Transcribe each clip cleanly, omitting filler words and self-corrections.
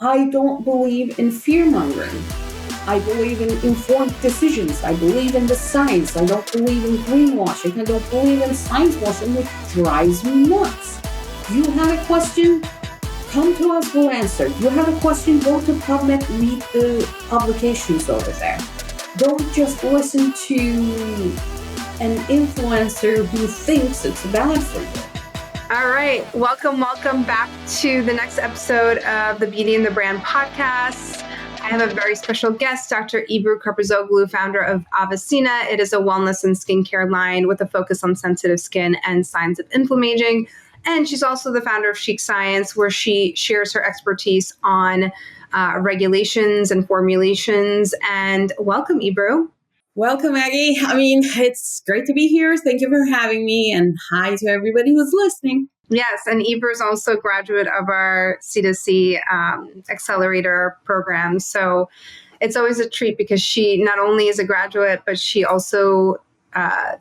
I don't believe in fear-mongering. I believe in informed decisions. I believe in the science. I don't believe in greenwashing. I don't believe in science washing, which drives me nuts. You have a question? Come to us, we'll answer. You have a question, go to PubMed, read the publications over there. Don't just listen to an influencer who thinks it's bad for you. All right. Welcome back to the next episode of the Beauty and the Brand podcast. I have a very special guest, Dr. Ebru Karpuzoglu, founder of AveSeena. It is a wellness and skincare line with a focus on sensitive skin and signs of inflammaging. And she's also the founder of Chic Science, where she shares her expertise on regulations and formulations. And welcome, Ebru. Welcome, Aggie. It's great to be here. Thank you for having me. And hi to everybody who's listening. Yes, and Ebru is also a graduate of our C2C accelerator program. So it's always a treat because she not only is a graduate, but she also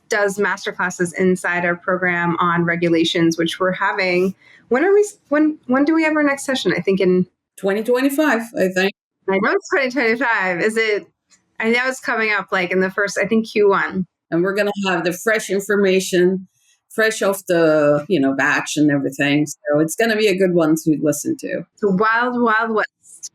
does masterclasses inside our program on regulations, which we're having. When do we have our next session? I think in 2025, I think. I know it's 2025. Is it? I know it's coming up like in the first, I think Q1. And we're going to have the fresh information, fresh off the, batch and everything. So it's going to be a good one to listen to. The wild, wild west.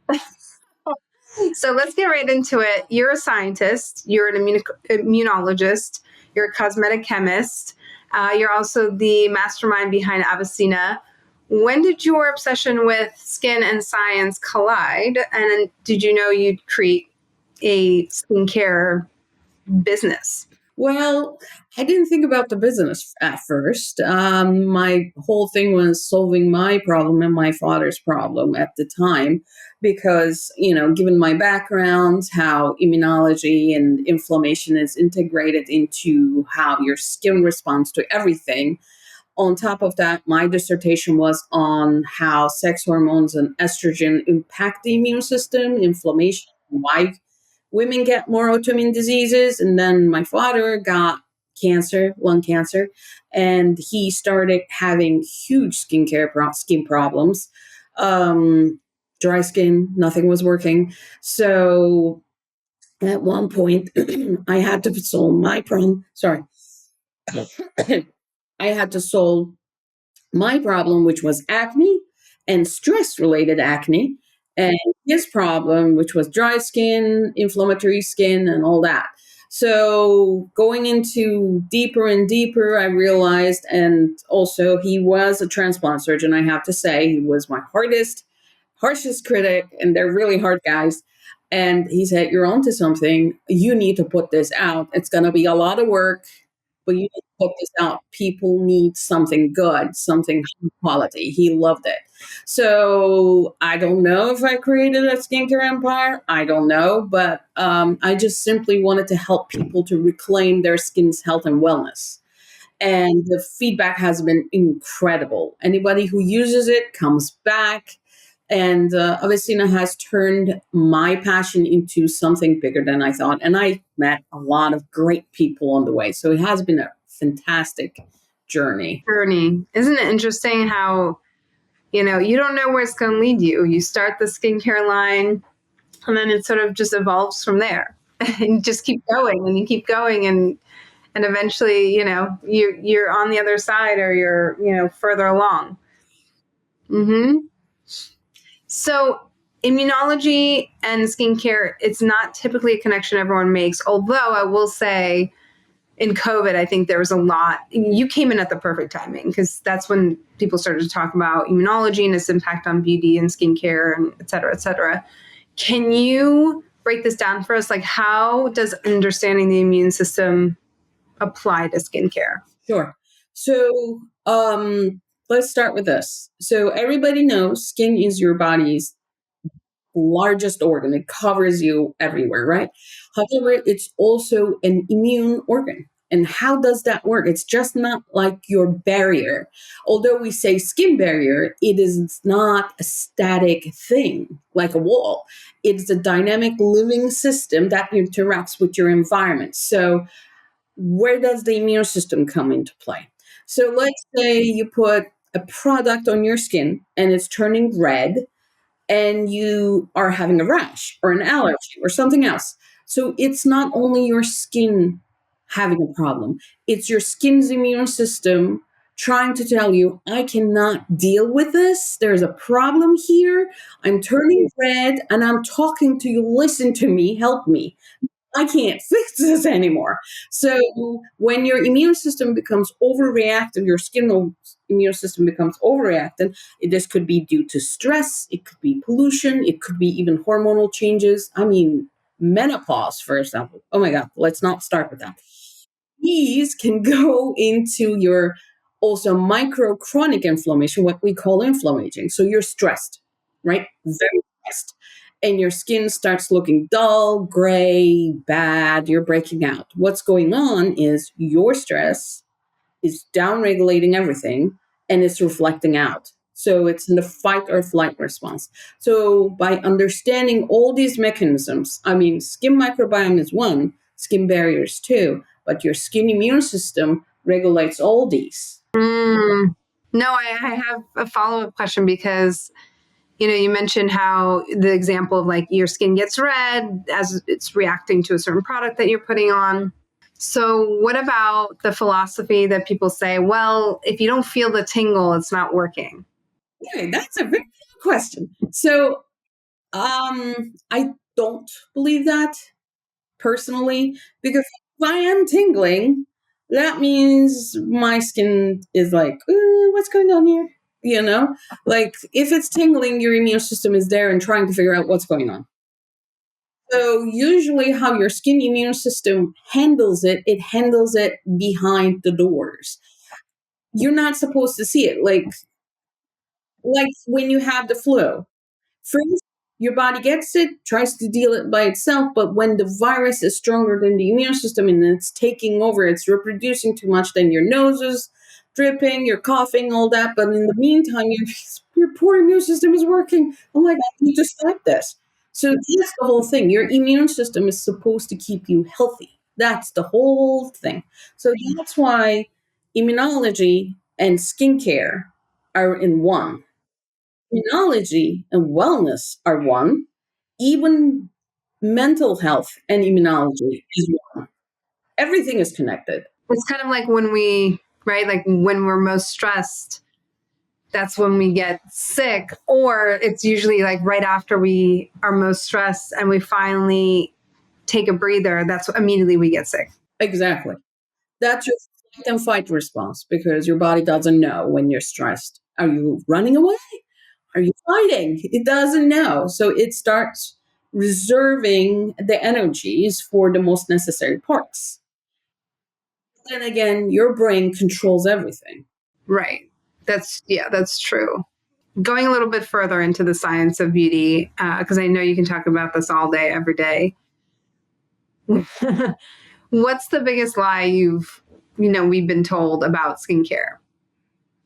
So let's get right into it. You're a scientist. You're an immunologist. You're a cosmetic chemist. You're also the mastermind behind AveSeena. When did your obsession with skin and science collide? And did you know you'd create a skincare business? Well, I didn't think about the business at first. My whole thing was solving my problem and my father's problem at the time, because, given my background, how immunology and inflammation is integrated into how your skin responds to everything. On top of that, my dissertation was on how sex hormones and estrogen impact the immune system, inflammation, why women get more autoimmune diseases. And then my father got cancer, lung cancer, and he started having huge skin problems. Dry skin, nothing was working. So at one point, I had to solve my problem. Sorry. I had to solve my problem, which was acne and stress-related acne, and his problem, which was dry skin, inflammatory skin, and all that. So going into deeper and deeper, I realized, and also he was a transplant surgeon, I have to say. He was my harshest critic, and they're really hard guys. And he said, "You're onto something. You need to put this out. It's going to be a lot of work, but you need to put this out. People need something good, something high quality." He loved it. So I don't know if I created a skincare empire. I don't know, but I just simply wanted to help people to reclaim their skin's health and wellness. And the feedback has been incredible. Anybody who uses it comes back. And AveSeena has turned my passion into something bigger than I thought. And I met a lot of great people on the way. So it has been a fantastic journey. Isn't it interesting how, you don't know where it's going to lead you. You start the skincare line and then it sort of just evolves from there. And you just keep going and you keep going. And eventually, you're on the other side or you're, further along. Mm-hmm. So immunology and skincare, it's not typically a connection everyone makes. Although I will say in COVID, I think there was a lot. You came in at the perfect timing because that's when people started to talk about immunology and its impact on beauty and skincare and et cetera, et cetera. Can you break this down for us? Like, how does understanding the immune system apply to skincare? Sure. So, let's start with this. So everybody knows skin is your body's largest organ. It covers you everywhere, right? However, it's also an immune organ. And how does that work? It's just not like your barrier. Although we say skin barrier, it is not a static thing like a wall. It's a dynamic living system that interacts with your environment. So where does the immune system come into play? So let's say you put a product on your skin and it's turning red, and you are having a rash or an allergy or something else. So it's not only your skin having a problem, it's your skin's immune system trying to tell you, I cannot deal with this. There's a problem here. I'm turning red and I'm talking to you. Listen to me, help me. I can't fix this anymore. So when your immune system becomes overreactive, your skin immune system becomes overreactive. This could be due to stress, it could be pollution, it could be even hormonal changes. I mean, menopause, for example. Oh my God, let's not start with that. These can go into your also micro chronic inflammation, what we call inflammaging. So you're stressed, right? Very stressed. And your skin starts looking dull, gray, bad, you're breaking out. What's going on is your stress is downregulating everything and it's reflecting out. So it's in the fight or flight response. So by understanding all these mechanisms, I mean, skin microbiome is one, skin barriers two, but your skin immune system regulates all these. Mm. No, I have a follow-up question because you mentioned how the example of like your skin gets red as it's reacting to a certain product that you're putting on. So what about the philosophy that people say, well, if you don't feel the tingle, it's not working? Okay, that's a very good question. So I don't believe that personally, because if I am tingling, that means my skin is like, what's going on here? You know, like if it's tingling, your immune system is there and trying to figure out what's going on. So usually how your skin immune system it handles it behind the doors. You're not supposed to see it. Like when you have the flu. First, your body gets it, tries to deal it by itself, but when the virus is stronger than the immune system and it's taking over, it's reproducing too much, then your nose is dripping, you're coughing, all that. But in the meantime, your poor immune system is working. Oh my God, you just stop this. So that's the whole thing. Your immune system is supposed to keep you healthy. That's the whole thing. So that's why immunology and skincare are in one. Immunology and wellness are one. Even mental health and immunology is one. Everything is connected. It's kind of like right, like when we're most stressed, that's when we get sick, or it's usually like right after we are most stressed and we finally take a breather, that's immediately we get sick. Exactly. That's your fight and fight response because your body doesn't know when you're stressed. Are you running away? Are you fighting? It doesn't know. So it starts reserving the energies for the most necessary parts. Then again, your brain controls everything. Right. That's true. Going a little bit further into the science of beauty, because I know you can talk about this all day, every day. What's the biggest lie we've been told about skincare?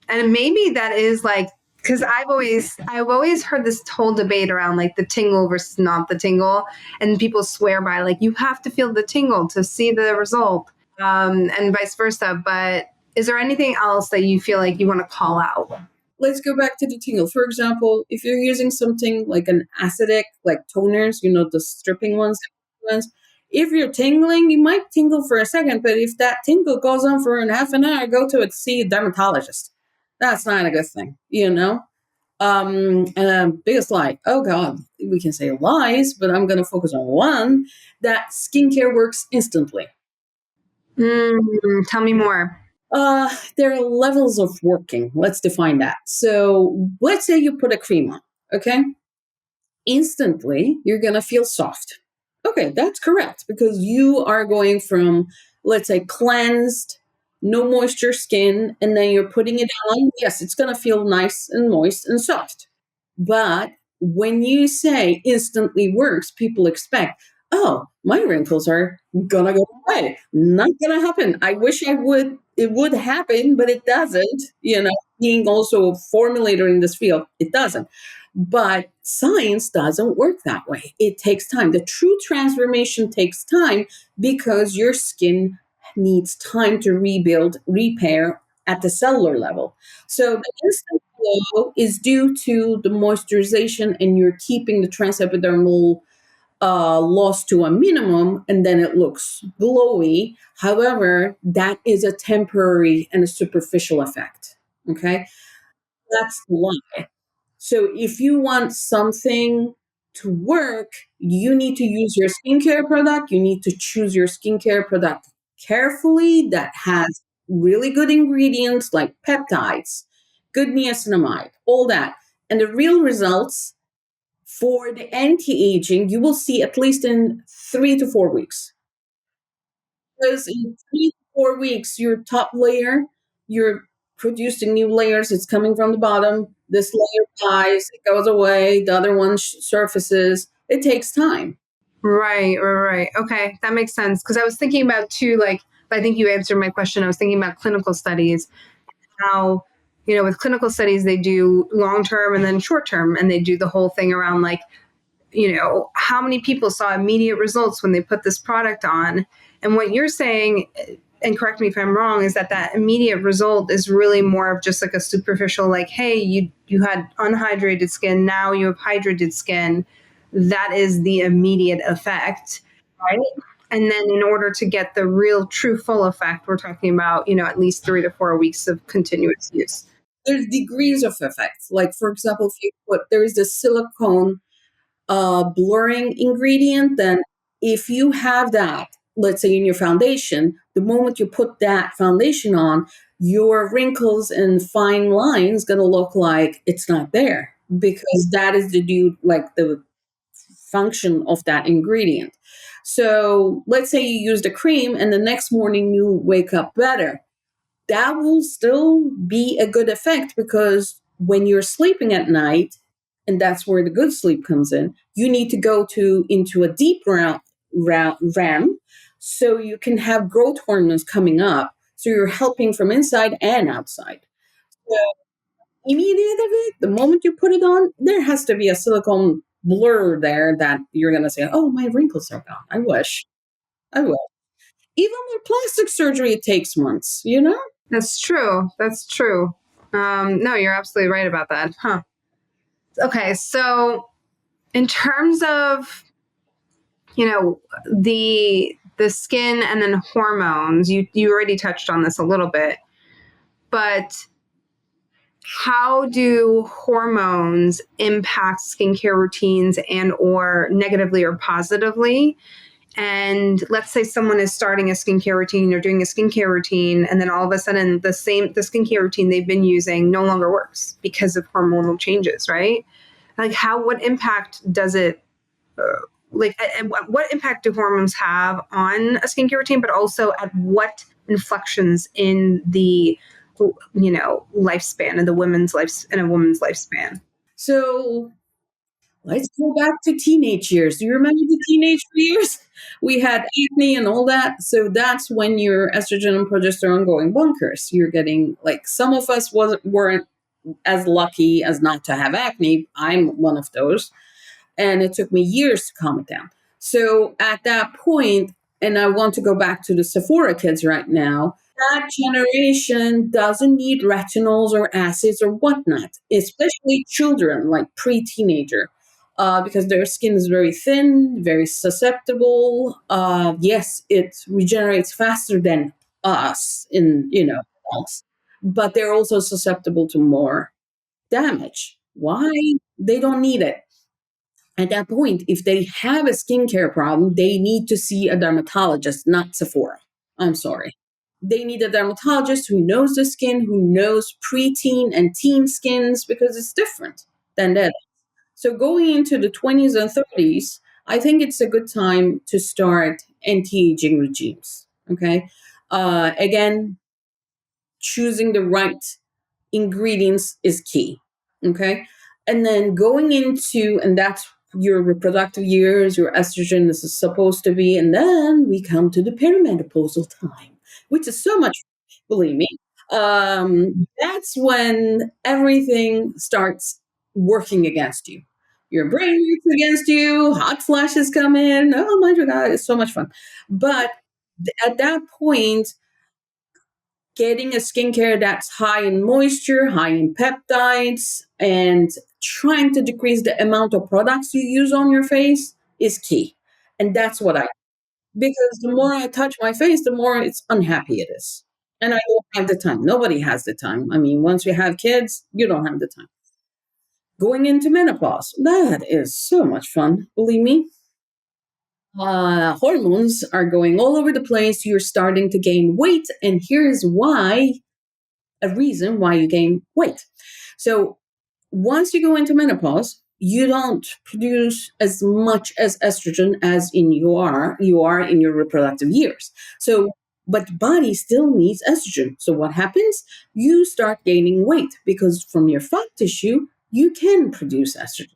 And maybe that is like, because I've always heard this whole debate around like the tingle versus not the tingle, and people swear by like you have to feel the tingle to see the result, and vice versa. But is there anything else that you feel like you want to call out? Let's go back to the tingle. For example, if you're using something like an acidic, like toners, the stripping ones, if you're tingling, you might tingle for a second, but if that tingle goes on for half an hour, go to see a dermatologist. That's not a good thing. Biggest lie. Oh God, we can say lies, but I'm going to focus on one that skincare works instantly. Tell me more. There are levels of working. Let's define that. So let's say you put a cream on, okay? Instantly, you're going to feel soft. Okay, that's correct because you are going from, let's say, cleansed, no moisture skin, and then you're putting it on. Yes, it's going to feel nice and moist and soft. But when you say instantly works, people expect, oh, my wrinkles are gonna go away. Not gonna happen. I wish it would happen, but it doesn't. Being also a formulator in this field, it doesn't. But science doesn't work that way. It takes time. The true transformation takes time because your skin needs time to rebuild, repair at the cellular level. So the instant glow is due to the moisturization, and you're keeping the transepidermal loss to a minimum, and then it looks glowy. However, that is a temporary and a superficial effect. Okay, that's the lie. So if you want something to work, you need to use your skincare product. You need to choose your skincare product carefully that has really good ingredients like peptides, good niacinamide, all that. And the real results for the anti-aging, you will see at least in 3 to 4 weeks. Because in 3 to 4 weeks, your top layer, you're producing new layers. It's coming from the bottom. This layer dies, it goes away, the other one surfaces. It takes time. Right, right, right. Okay, that makes sense. Because I was thinking about too, like, I think you answered my question. I was thinking about clinical studies, how, with clinical studies, they do long term and then short term, and they do the whole thing around like, how many people saw immediate results when they put this product on. And what you're saying, and correct me if I'm wrong, is that immediate result is really more of just like a superficial, like, hey, you had unhydrated skin, now you have hydrated skin. That is the immediate effect, right? And then in order to get the real true full effect, we're talking about, at least 3 to 4 weeks of continuous use. There's degrees of effects. Like, for example, if you put, there is the silicone blurring ingredient, then if you have that, let's say in your foundation, the moment you put that foundation on, your wrinkles and fine lines going to look like it's not there, because that is the due, like the function of that ingredient. So let's say you use the cream and the next morning you wake up better, that will still be a good effect, because when you're sleeping at night, and that's where the good sleep comes in, you need to go into a deep REM, so you can have growth hormones coming up, so you're helping from inside and outside. So immediate of it, the moment you put it on, there has to be a silicone blur there that you're going to say, oh, my wrinkles are gone. I will. Even with plastic surgery, it takes months. That's true. That's true. No, you're absolutely right about that. Huh. Okay, so in terms of the skin and then hormones, you already touched on this a little bit, but how do hormones impact skincare routines and or negatively or positively? And let's say someone is starting a skincare routine or doing a skincare routine, and then all of a sudden the skincare routine they've been using no longer works because of hormonal changes, right? Like, what impact does it, what impact do hormones have on a skincare routine, but also at what inflections in the, lifespan, in a woman's lifespan? So let's go back to teenage years. Do you remember the teenage years? We had acne and all that. So that's when your estrogen and progesterone going bonkers. You're getting, like, some of us weren't as lucky as not to have acne. I'm one of those. And it took me years to calm it down. So at that point, and I want to go back to the Sephora kids right now, that generation doesn't need retinols or acids or whatnot, especially children, like pre-teenager, because their skin is very thin, very susceptible. Yes, it regenerates faster than us adults, but they're also susceptible to more damage. Why? They don't need it. At that point, if they have a skincare problem, they need to see a dermatologist, not Sephora. I'm sorry. They need a dermatologist who knows the skin, who knows preteen and teen skins, because it's different than that. So going into the 20s and 30s, I think it's a good time to start anti-aging regimes. Okay. Again, choosing the right ingredients is key. Okay. And then going into, and that's your reproductive years, your estrogen, this is supposed to be. And then we come to the perimenopausal time, which is so much, believe me. That's when everything starts working against you. Your brain works against you, hot flashes come in. Oh my God, it's so much fun. But at that point, getting a skincare that's high in moisture, high in peptides, and trying to decrease the amount of products you use on your face is key. And that's what I, because the more I touch my face, the more it's unhappy it is. And I don't have the time. Nobody has the time. I mean, once you have kids, you don't have the time. Going into menopause, that is so much fun. Believe me, hormones are going all over the place. You're starting to gain weight. And here's why, a reason why you gain weight. So once you go into menopause, you don't produce as much as estrogen as in you are in your reproductive years. So, but body still needs estrogen. So what happens? You start gaining weight because from your fat tissue, you can produce estrogen.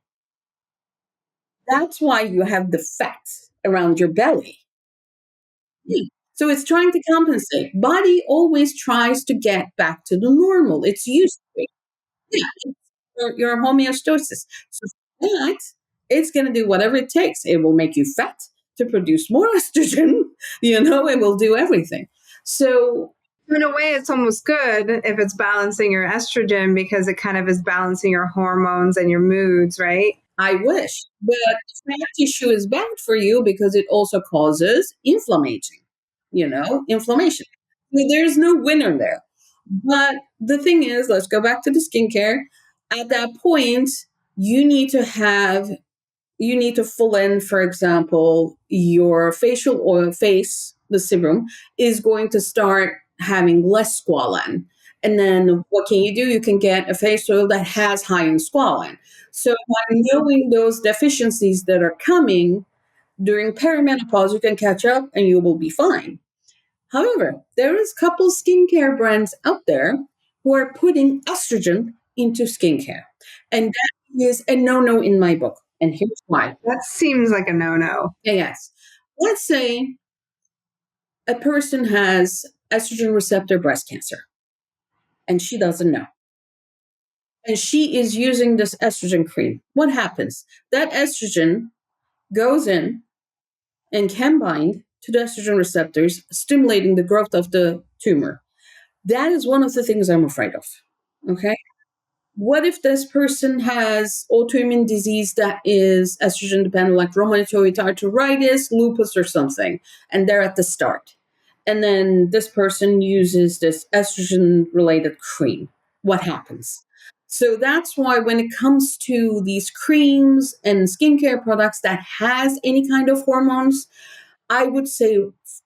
That's why you have the fat around your belly. So it's trying to compensate. Body always tries to get back to the normal. It's used to it. Yeah, your homeostasis. So for that, it's going to do whatever it takes. It will make you fat to produce more estrogen. It will do everything. So In a way, it's almost good if it's balancing your estrogen because it kind of is balancing your hormones and your moods, right? I wish, but fat tissue is bad for you because it also causes inflammation. So there's no winner there. But the thing is, let's go back to the skincare. At that point, you need to have you need to fill in, for example, your facial oil face, the sebum, is going to start having less squalane. And then what can you do? You can get a face oil that has high in squalane. So by knowing those deficiencies that are coming during perimenopause, you can catch up and you will be fine. However, there is a couple skincare brands out there who are putting estrogen into skincare. And that is a no-no in my book. And here's why. That seems like a no-no. Yes. Let's say a person has estrogen receptor breast cancer and she doesn't know. And she is using this estrogen cream. What happens? That estrogen goes in and can bind to the estrogen receptors, stimulating the growth of the tumor. That is one of the things I'm afraid of. Okay. What if this person has autoimmune disease that is estrogen dependent, like rheumatoid arthritis, lupus, or something, and they're at the start? And then this person uses this estrogen related cream. What happens? So that's why when it comes to these creams and skincare products that has any kind of hormones, I would say,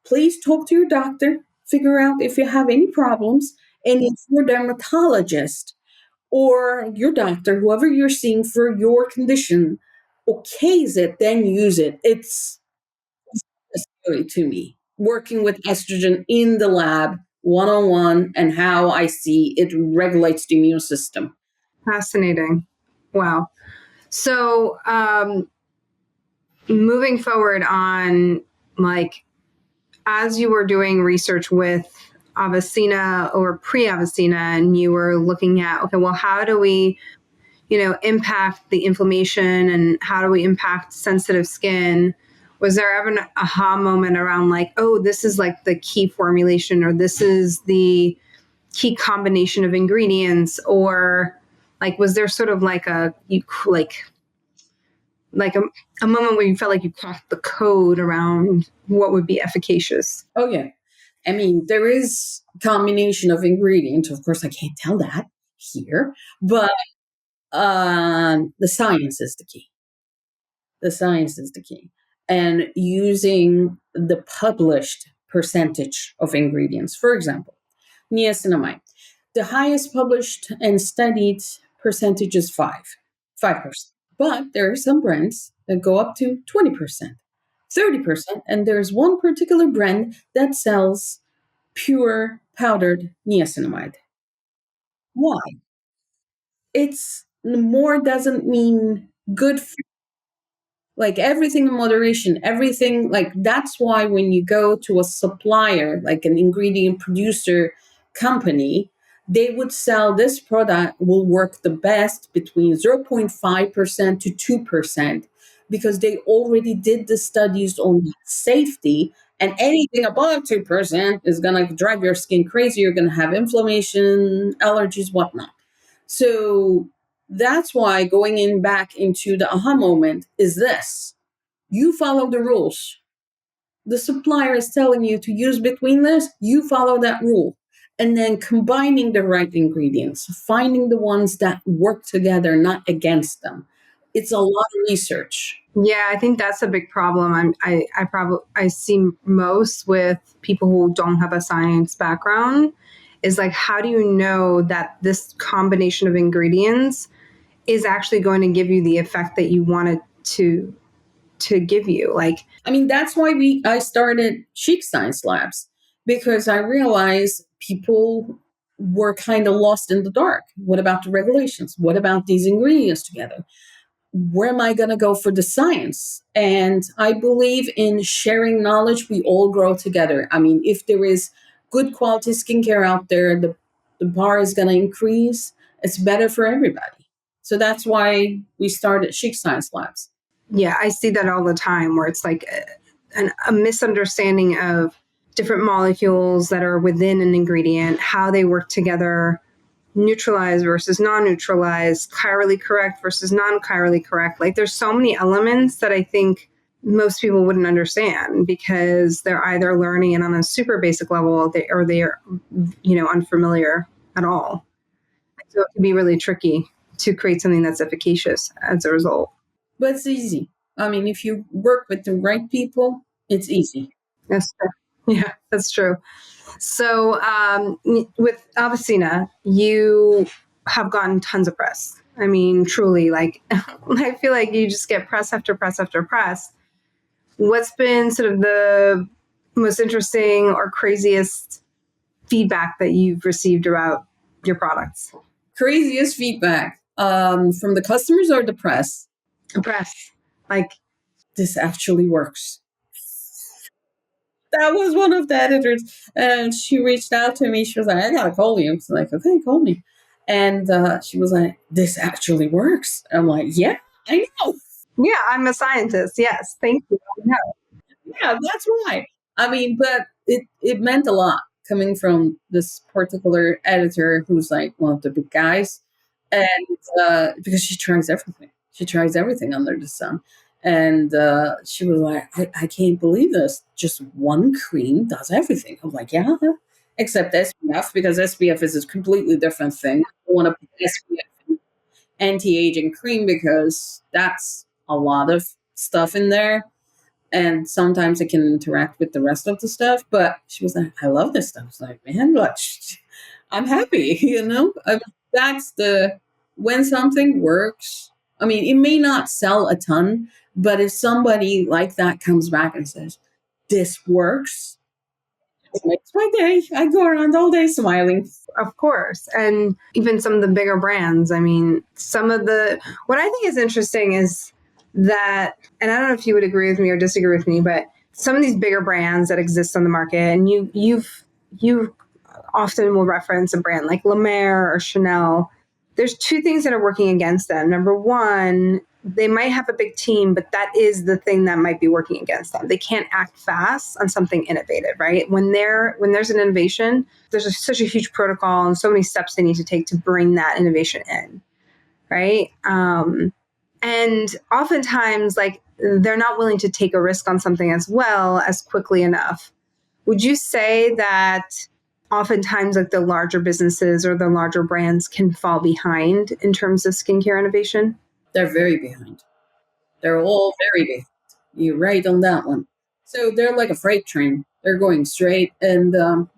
please talk to your doctor, figure out if you have any problems, and if your dermatologist or your doctor, whoever you're seeing for your condition, okays it, then use it. It's scary to me. Working with estrogen in the lab, one on one, and how I see it regulates the immune system. Fascinating. Wow. So, moving forward on, like, as you were doing research with AveSeena or pre-AveSeena, and you were looking at, okay, well, how do we, impact the inflammation and how do we impact sensitive skin? Was there ever an aha moment around like, oh, this is like the key formulation, or this is the key combination of ingredients, or like, was there sort of like a moment where you felt like you cracked the code around what would be efficacious? Oh, yeah. I mean, there is a combination of ingredients. Of course, I can't tell that here, but the science is the key. The science is the key. And using the published percentage of ingredients. For example, niacinamide. The highest published and studied percentage is 5%. But there are some brands that go up to 20%, 30%, and there's one particular brand that sells pure powdered niacinamide. Why? It's more doesn't mean good for, like everything in moderation, everything like that's why when you go to a supplier, like an ingredient producer company, they would sell this product will work the best between 0.5% to 2% because they already did the studies on safety. And anything above 2% is going to drive your skin crazy. You're going to have inflammation, allergies, whatnot. So that's why going in back into the aha moment is this: you follow the rules. The supplier is telling you to use between this, you follow that rule. And then combining the right ingredients, finding the ones that work together, not against them. It's a lot of research. Yeah, I think that's a big problem. I see most with people who don't have a science background is like, how do you know that this combination of ingredients is actually going to give you the effect that you want it to give you? Like, I mean, that's why I started Chic Science Labs, because I realized people were kind of lost in the dark. What about the regulations? What about these ingredients together? Where am I going to go for the science? And I believe in sharing knowledge. We all grow together. I mean, if there is good quality skincare out there, the bar is going to increase. It's better for everybody. So that's why we started Chic Science Labs. yeah, I see that all the time where it's like a misunderstanding of different molecules that are within an ingredient, how they work together, neutralized versus non-neutralized, chirally correct versus non-chirally correct. Like, there's so many elements that I think most people wouldn't understand because they're either learning it on a super basic level or they are, unfamiliar at all. So it can be really tricky to create something that's efficacious as a result. But it's easy. I mean, if you work with the right people, it's easy. That's true. Yeah, that's true. So with AveSeena, you have gotten tons of press. I mean, truly, like, I feel like you just get press after press after press. What's been sort of the most interesting or craziest feedback that you've received about your products? Craziest feedback from the customers or the press? Press. Like, this actually works. That was one of the editors, and she reached out to me. She was like, I gotta call you. I was like, okay, call me. And she was like, this actually works. I'm like, yeah, I know. yeah, I'm a scientist. Yes, thank you. I know. Yeah, that's why. I mean, but it meant a lot coming from this particular editor who's like one of the big guys. And because she tries everything. She tries everything under the sun. And she was like, I can't believe this. Just one cream does everything. I'm like, yeah, except SPF, because SPF is a completely different thing. I want to put SPF in anti-aging cream because that's a lot of stuff in there. And sometimes it can interact with the rest of the stuff. But she was like, I love this stuff. I was like, man, look, I'm happy, that's when something works. I mean, it may not sell a ton, but if somebody like that comes back and says, this works, it makes my day. I go around all day smiling. Of course. And even some of the bigger brands, I mean, what I think is interesting is that, and I don't know if you would agree with me or disagree with me, but some of these bigger brands that exist on the market, and you often will reference a brand like La Mer or Chanel. There's two things that are working against them. Number one, they might have a big team, but that is the thing that might be working against them. They can't act fast on something innovative, right? When there's an innovation, there's such a huge protocol and so many steps they need to take to bring that innovation in, right? And oftentimes, like, they're not willing to take a risk on something as well as quickly enough. Would you say that oftentimes, like, the larger businesses or the larger brands can fall behind in terms of skincare innovation? They're very behind. They're all very behind. You're right on that one. So they're like a freight train. They're going straight. And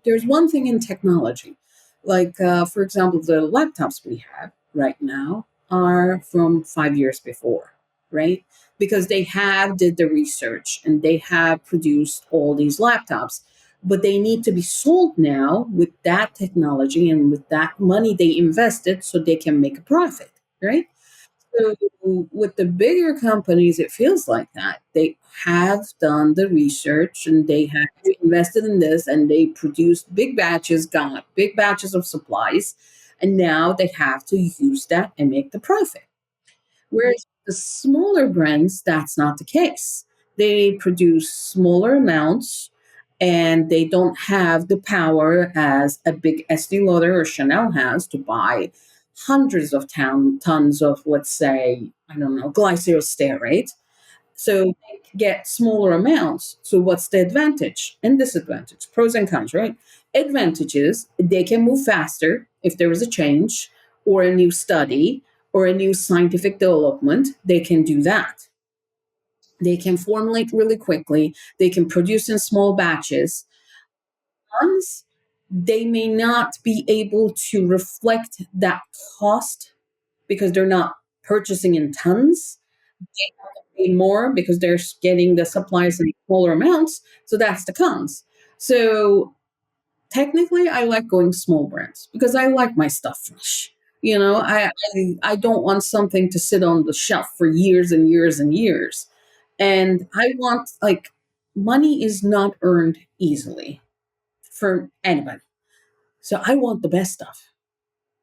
there's one thing in technology. Like, for example, the laptops we have right now are from 5 years before, right? Because they have did the research and they have produced all these laptops. But they need to be sold now with that technology and with that money they invested so they can make a profit, right? So with the bigger companies, it feels like that. They have done the research and they have invested in this and they produced big batches, got big batches of supplies, and now they have to use that and make the profit. Whereas The smaller brands, that's not the case. They produce smaller amounts and they don't have the power as a big Estee Lauder or Chanel has to buy hundreds of tons of, let's say, I don't know, glycerosterate. So they get smaller amounts. So what's the advantage and disadvantage? Pros and cons, right? Advantages, they can move faster if there is a change or a new study or a new scientific development. They can do that. They can formulate really quickly. They can produce in small batches. Cons, they may not be able to reflect that cost because they're not purchasing in tons. They have to pay more because they're getting the supplies in smaller amounts. So that's the cons. So technically, I like going small brands because I like my stuff fresh. I don't want something to sit on the shelf for years and years and years. And I want, like, money is not earned easily for anybody. So I want the best stuff.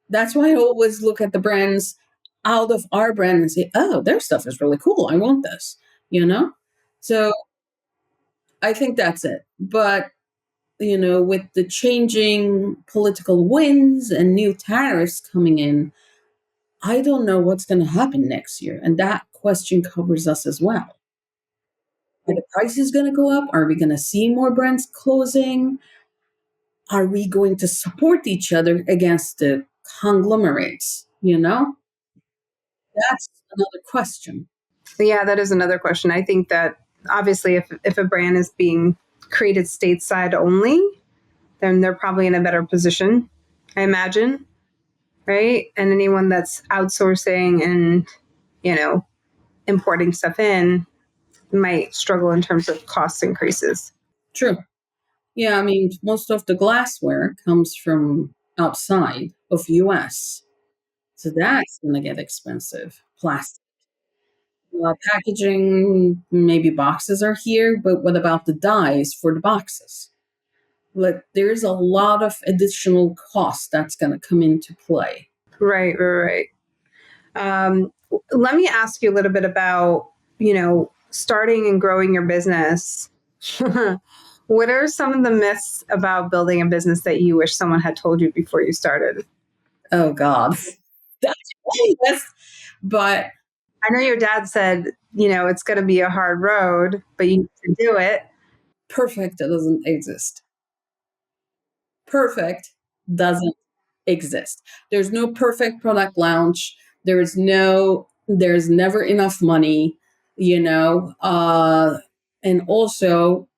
That's why I always look at the brands out of our brand and say, oh, their stuff is really cool. I want this, you know? So I think that's it. But, with the changing political winds and new tariffs coming in, I don't know what's going to happen next year. And that question covers us as well. Are the prices going to go up? Are we going to see more brands closing? Are we going to support each other against the conglomerates? That's another question. Yeah, that is another question. I think that obviously, if a brand is being created stateside only, then they're probably in a better position, I imagine, right? And anyone that's outsourcing and, you know, importing stuff in might struggle in terms of cost increases. True. Yeah, I mean, most of the glassware comes from outside of US. So that's going to get expensive. Plastic. Packaging, maybe boxes are here, but what about the dyes for the boxes? Like, there's a lot of additional cost that's going to come into play. Right, right, right. Let me ask you a little bit about, starting and growing your business. What are some of the myths about building a business that you wish someone had told you before you started? Oh, God. That's yes. But I know your dad said, it's going to be a hard road, but you need to do it. perfect doesn't exist. Perfect doesn't exist. There's no perfect product launch. There's never enough money, and also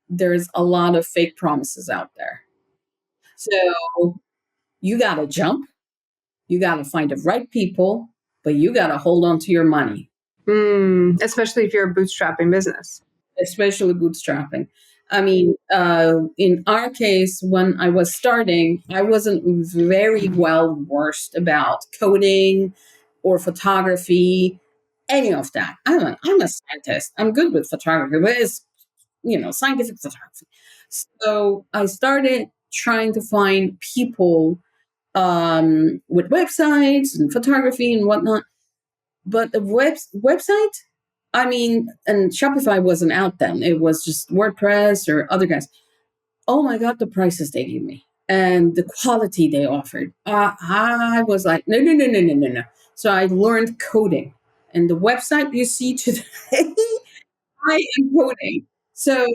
there's a lot of fake promises out there. So you got to jump, you got to find the right people, but you got to hold on to your money. Especially if you're a bootstrapping business. Especially bootstrapping. I mean, in our case, when I was starting, I wasn't very well versed about coding or photography, any of that. I'm a scientist. I'm good with photography, but it's, scientific photography. So I started trying to find people with websites and photography and whatnot. But the website, I mean, and Shopify wasn't out then. It was just WordPress or other guys. Oh my God, the prices they gave me and the quality they offered. I was like, no, no, no, no, no, no, no. So I learned coding. And the website you see today, I am coding. So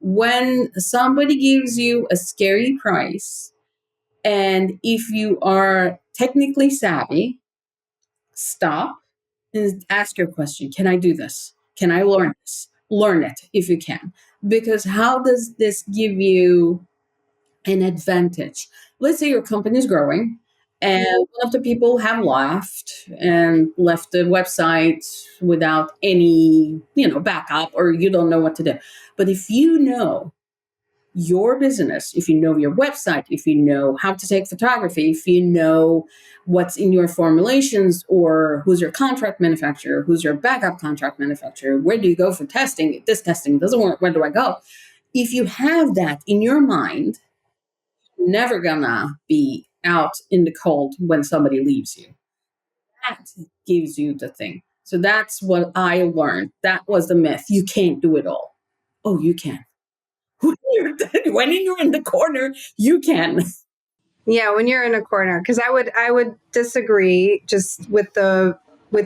when somebody gives you a scary price, and if you are technically savvy, stop and ask your question. Can I do this? Can I learn this? Learn it if you can. Because how does this give you an advantage? Let's say your company is growing and one of the people have left and left the website without any, backup, or you don't know what to do. But if you know your business, if you know your website, if you know how to take photography, if you know what's in your formulations, or who's your contract manufacturer, who's your backup contract manufacturer, where do you go for testing? If this testing doesn't work, where do I go? If you have that in your mind, you're never gonna be out in the cold when somebody leaves you. That gives you the thing. So that's what I learned. That was the myth. You can't do it all. Oh, you can. When you're in the corner, you can. Yeah, when you're in a corner, because I would disagree just with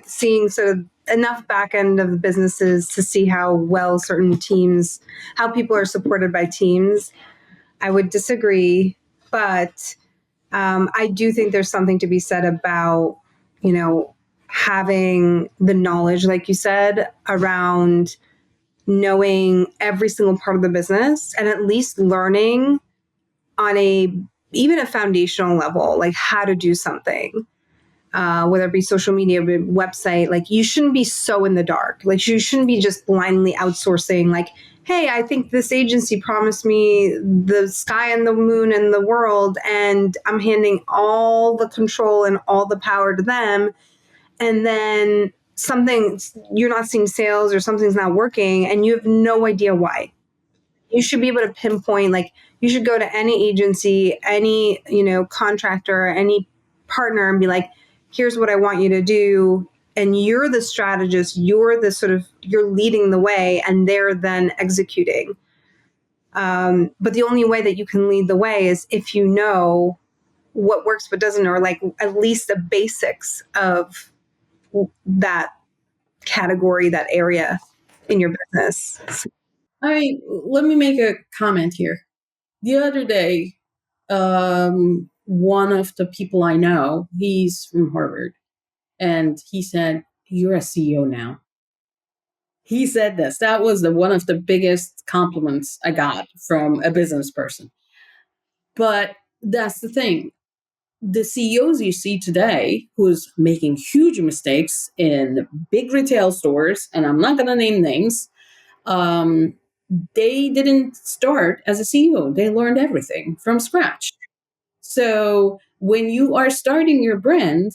seeing sort of enough back end of the businesses to see how well certain teams, how people are supported by teams. I would disagree, but I do think there's something to be said about, you know, having the knowledge, like you said, around knowing every single part of the business and at least learning on a even a foundational level, like how to do something, whether it be social media, website. Like you shouldn't be so in the dark. Like you shouldn't be just blindly outsourcing. Like, hey, I think this agency promised me the sky and the moon and the world, and I'm handing all the control and all the power to them. And then something, you're not seeing sales or something's not working, and you have no idea why. You should be able to pinpoint, like you should go to any agency, any, contractor, any partner and be like, here's what I want you to do. And you're the strategist, you're leading the way and they're then executing. But the only way that you can lead the way is if you know what works but doesn't, or like at least the basics of that category, that area in your business. Let me make a comment here. The other day, one of the people I know, he's from Harvard, and he said, "You're a CEO now." He said this. That was one of the biggest compliments I got from a business person. But that's the thing. The CEOs you see today who's making huge mistakes in big retail stores, and I'm not going to name names, um, they didn't start as a CEO. They learned everything from scratch. So when you are starting your brand,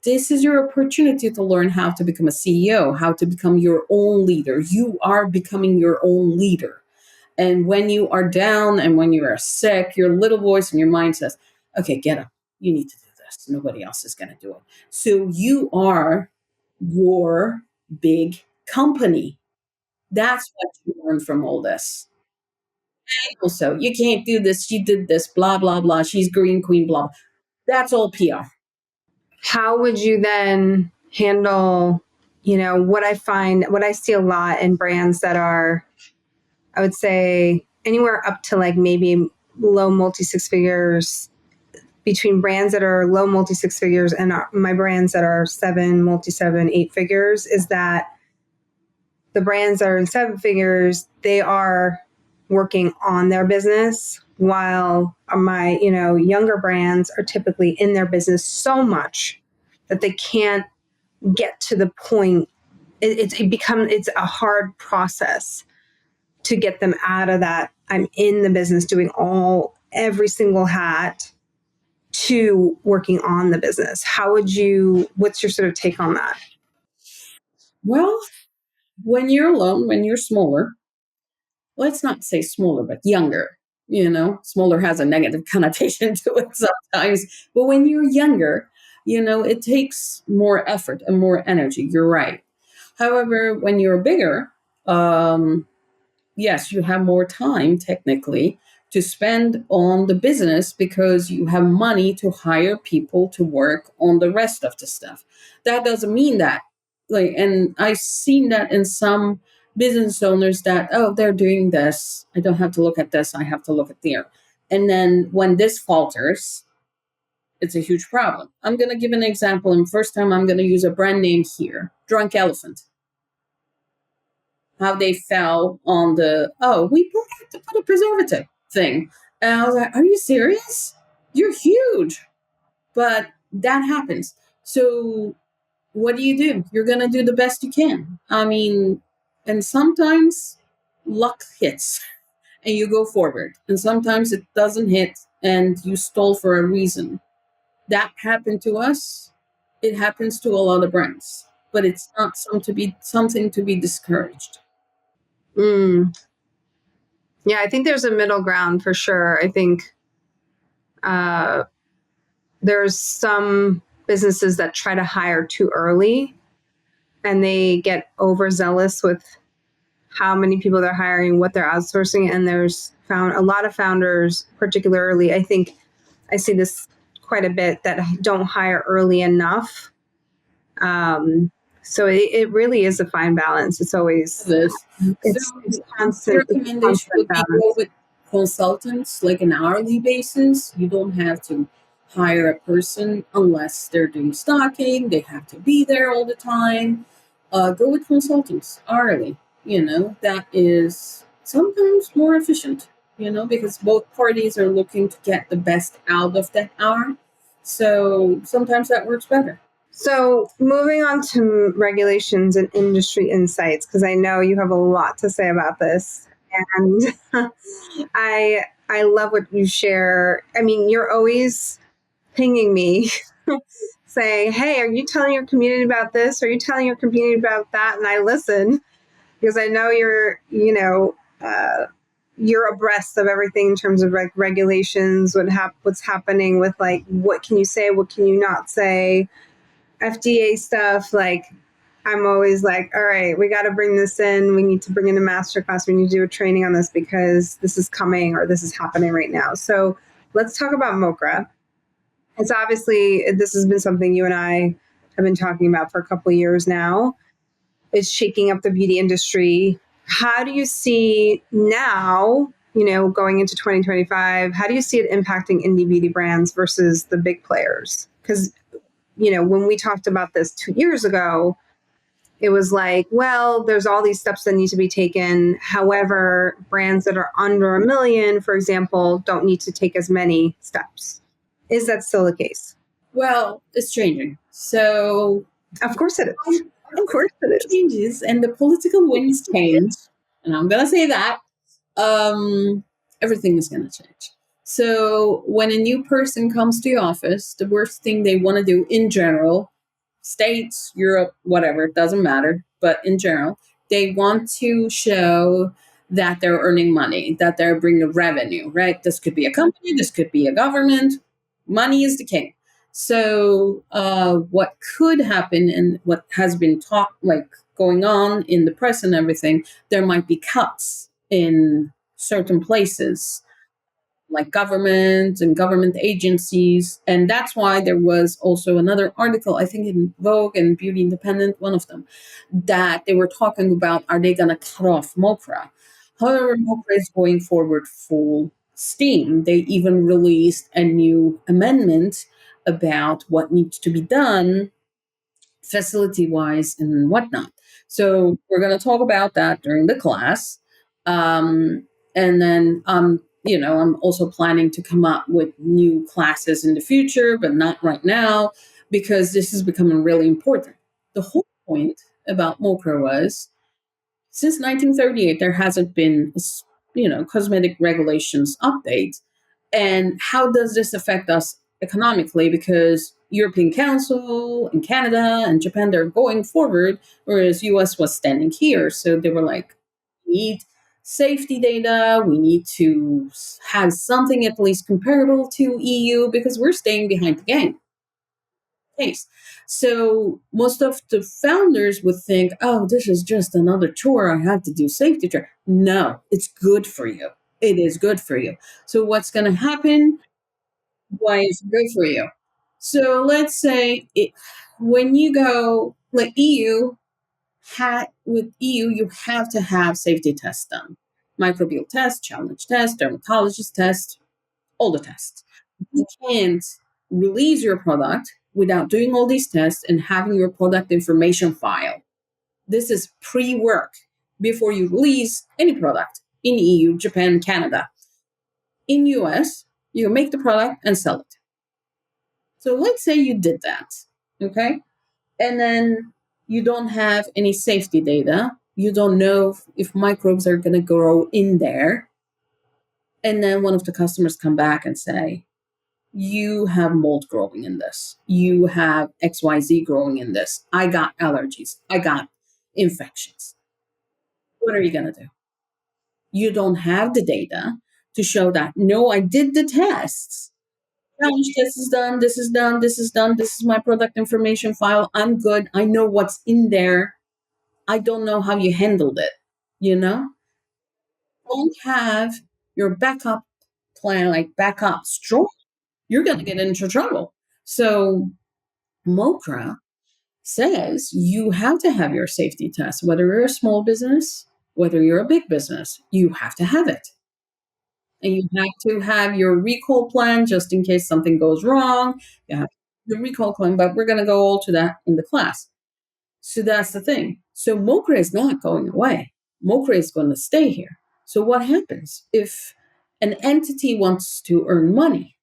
this is your opportunity to learn how to become a CEO, how to become your own leader. You are becoming your own leader. And when you are down and when you are sick, your little voice in your mind says, okay, get up. You need to do this. Nobody else is going to do it. So you are your big company. That's what you learn from all this. Also, you can't do this. She did this, blah, blah, blah. She's green queen, blah. That's all PR. How would you then handle, what I see a lot in brands that are, I would say, anywhere up to like maybe low multi six figures, between brands that are low multi six figures and my brands that are multi seven, 8 figures, is that the brands that are in 7 figures, they are working on their business, while my, younger brands are typically in their business so much that they can't get to the point. It's a hard process to get them out of that I'm in the business doing every single hat to working on the business. What's your sort of take on that? Well, when you're alone, when you're smaller, let's not say smaller, but younger, smaller has a negative connotation to it sometimes. But when you're younger, it takes more effort and more energy. You're right. However, when you're bigger, yes, you have more time technically to spend on the business because you have money to hire people to work on the rest of the stuff. That doesn't mean that, and I've seen that in some business owners that, oh, they're doing this. I don't have to look at this. I have to look at there. And then when this falters, it's a huge problem. I'm going to give an example. And first time I'm going to use a brand name here, Drunk Elephant. How they fell on we have to put a preservative thing. And I was like, are you serious? You're huge. But that happens. So what do? You're going to do the best you can. I mean, and sometimes luck hits and you go forward. And sometimes it doesn't hit and you stall for a reason. That happened to us. It happens to a lot of brands. But it's not something to be discouraged. Mm. Yeah, I think there's a middle ground for sure. I think there's some businesses that try to hire too early and they get overzealous with how many people they're hiring, what they're outsourcing. And there's found a lot of founders, particularly, I think I see this quite a bit, that don't hire early enough. So it really is a fine balance. It's always, This. So it's the constant, it's a recommendation constant would be go balance. with consultants, like an hourly basis. You don't have to hire a person unless they're doing stocking. They have to be there all the time. Go with consultants hourly. That is sometimes more efficient. Because both parties are looking to get the best out of that hour. So sometimes that works better. So moving on to regulations and industry insights, because I know you have a lot to say about this. And I love what you share. I mean, you're always pinging me saying, hey, are you telling your community about this? Are you telling your community about that? And I listen because I know you're abreast of everything in terms of regulations, what's happening with, like, what can you say, what can you not say, FDA stuff. Like, I'm always like, all right, we got to bring this in. We need to bring in a master class. We need to do a training on this because this is coming or this is happening right now. So let's talk about MoCRA. It's obviously, this has been something you and I have been talking about for a couple of years now. It's shaking up the beauty industry. How do you see now, going into 2025, how do you see it impacting indie beauty brands versus the big players? Because, when we talked about this 2 years ago, it was like, well, there's all these steps that need to be taken. However, brands that are under 1 million, for example, don't need to take as many steps. Is that still the case? Well, it's changing. So Of course it is. Of course it is. changes and the political winds change, and I'm gonna say that everything is gonna change. So when a new person comes to the office, the worst thing they want to do in general, States, Europe, whatever, it doesn't matter, but in general, they want to show that they're earning money, that they're bringing revenue, right? This could be a company, this could be a government. Money is the king. So, what could happen and what has been taught, like going on in the press and everything, there might be cuts in certain places, like government and government agencies. And that's why there was also another article, I think in Vogue and Beauty Independent, one of them, that they were talking about, are they going to cut off MoCRA? However, MoCRA is going forward full steam. They even released a new amendment about what needs to be done facility wise and whatnot. So we're going to talk about that during the class. And then, I'm also planning to come up with new classes in the future, but not right now, because this is becoming really important. The whole point about MoCRA was, since 1938, there hasn't been, cosmetic regulations update. And how does this affect us economically? Because European Council and Canada and Japan, they're going forward, whereas US was standing here. So they were like, we need safety data. We need to have something at least comparable to EU because we're staying behind the game. Case. So most of the founders would think, oh, this is just another chore. I have to do safety check. No, it's good for you. It is good for you. So what's going to happen? Why is it good for you? So let's say when you go like with EU, you have to have safety tests done. Microbial test, challenge test, dermatologist test, all the tests. You can't release your product without doing all these tests and having your product information file. This is pre-work before you release any product in EU, Japan, Canada. In US, you make the product and sell it. So let's say you did that, okay? And then you don't have any safety data. You don't know if microbes are going to grow in there. And then one of the customers come back and say, you have mold growing in this. You have XYZ growing in this. I got allergies. I got infections. What are you going to do? You don't have the data to show that, no, I did the tests. Gosh, this is done, this is done, this is done, this is my product information file. I'm good. I know what's in there. I don't know how you handled it. You know, don't have your backup plan, like backup strong, you're going to get into trouble. So MoCRA says you have to have your safety test, whether you're a small business, whether you're a big business, you have to have it. And you have to have your recall plan just in case something goes wrong. You have your recall plan, but we're going to go all to that in the class. So that's the thing. So MoCRA is not going away. MoCRA is going to stay here. So what happens if an entity wants to earn money?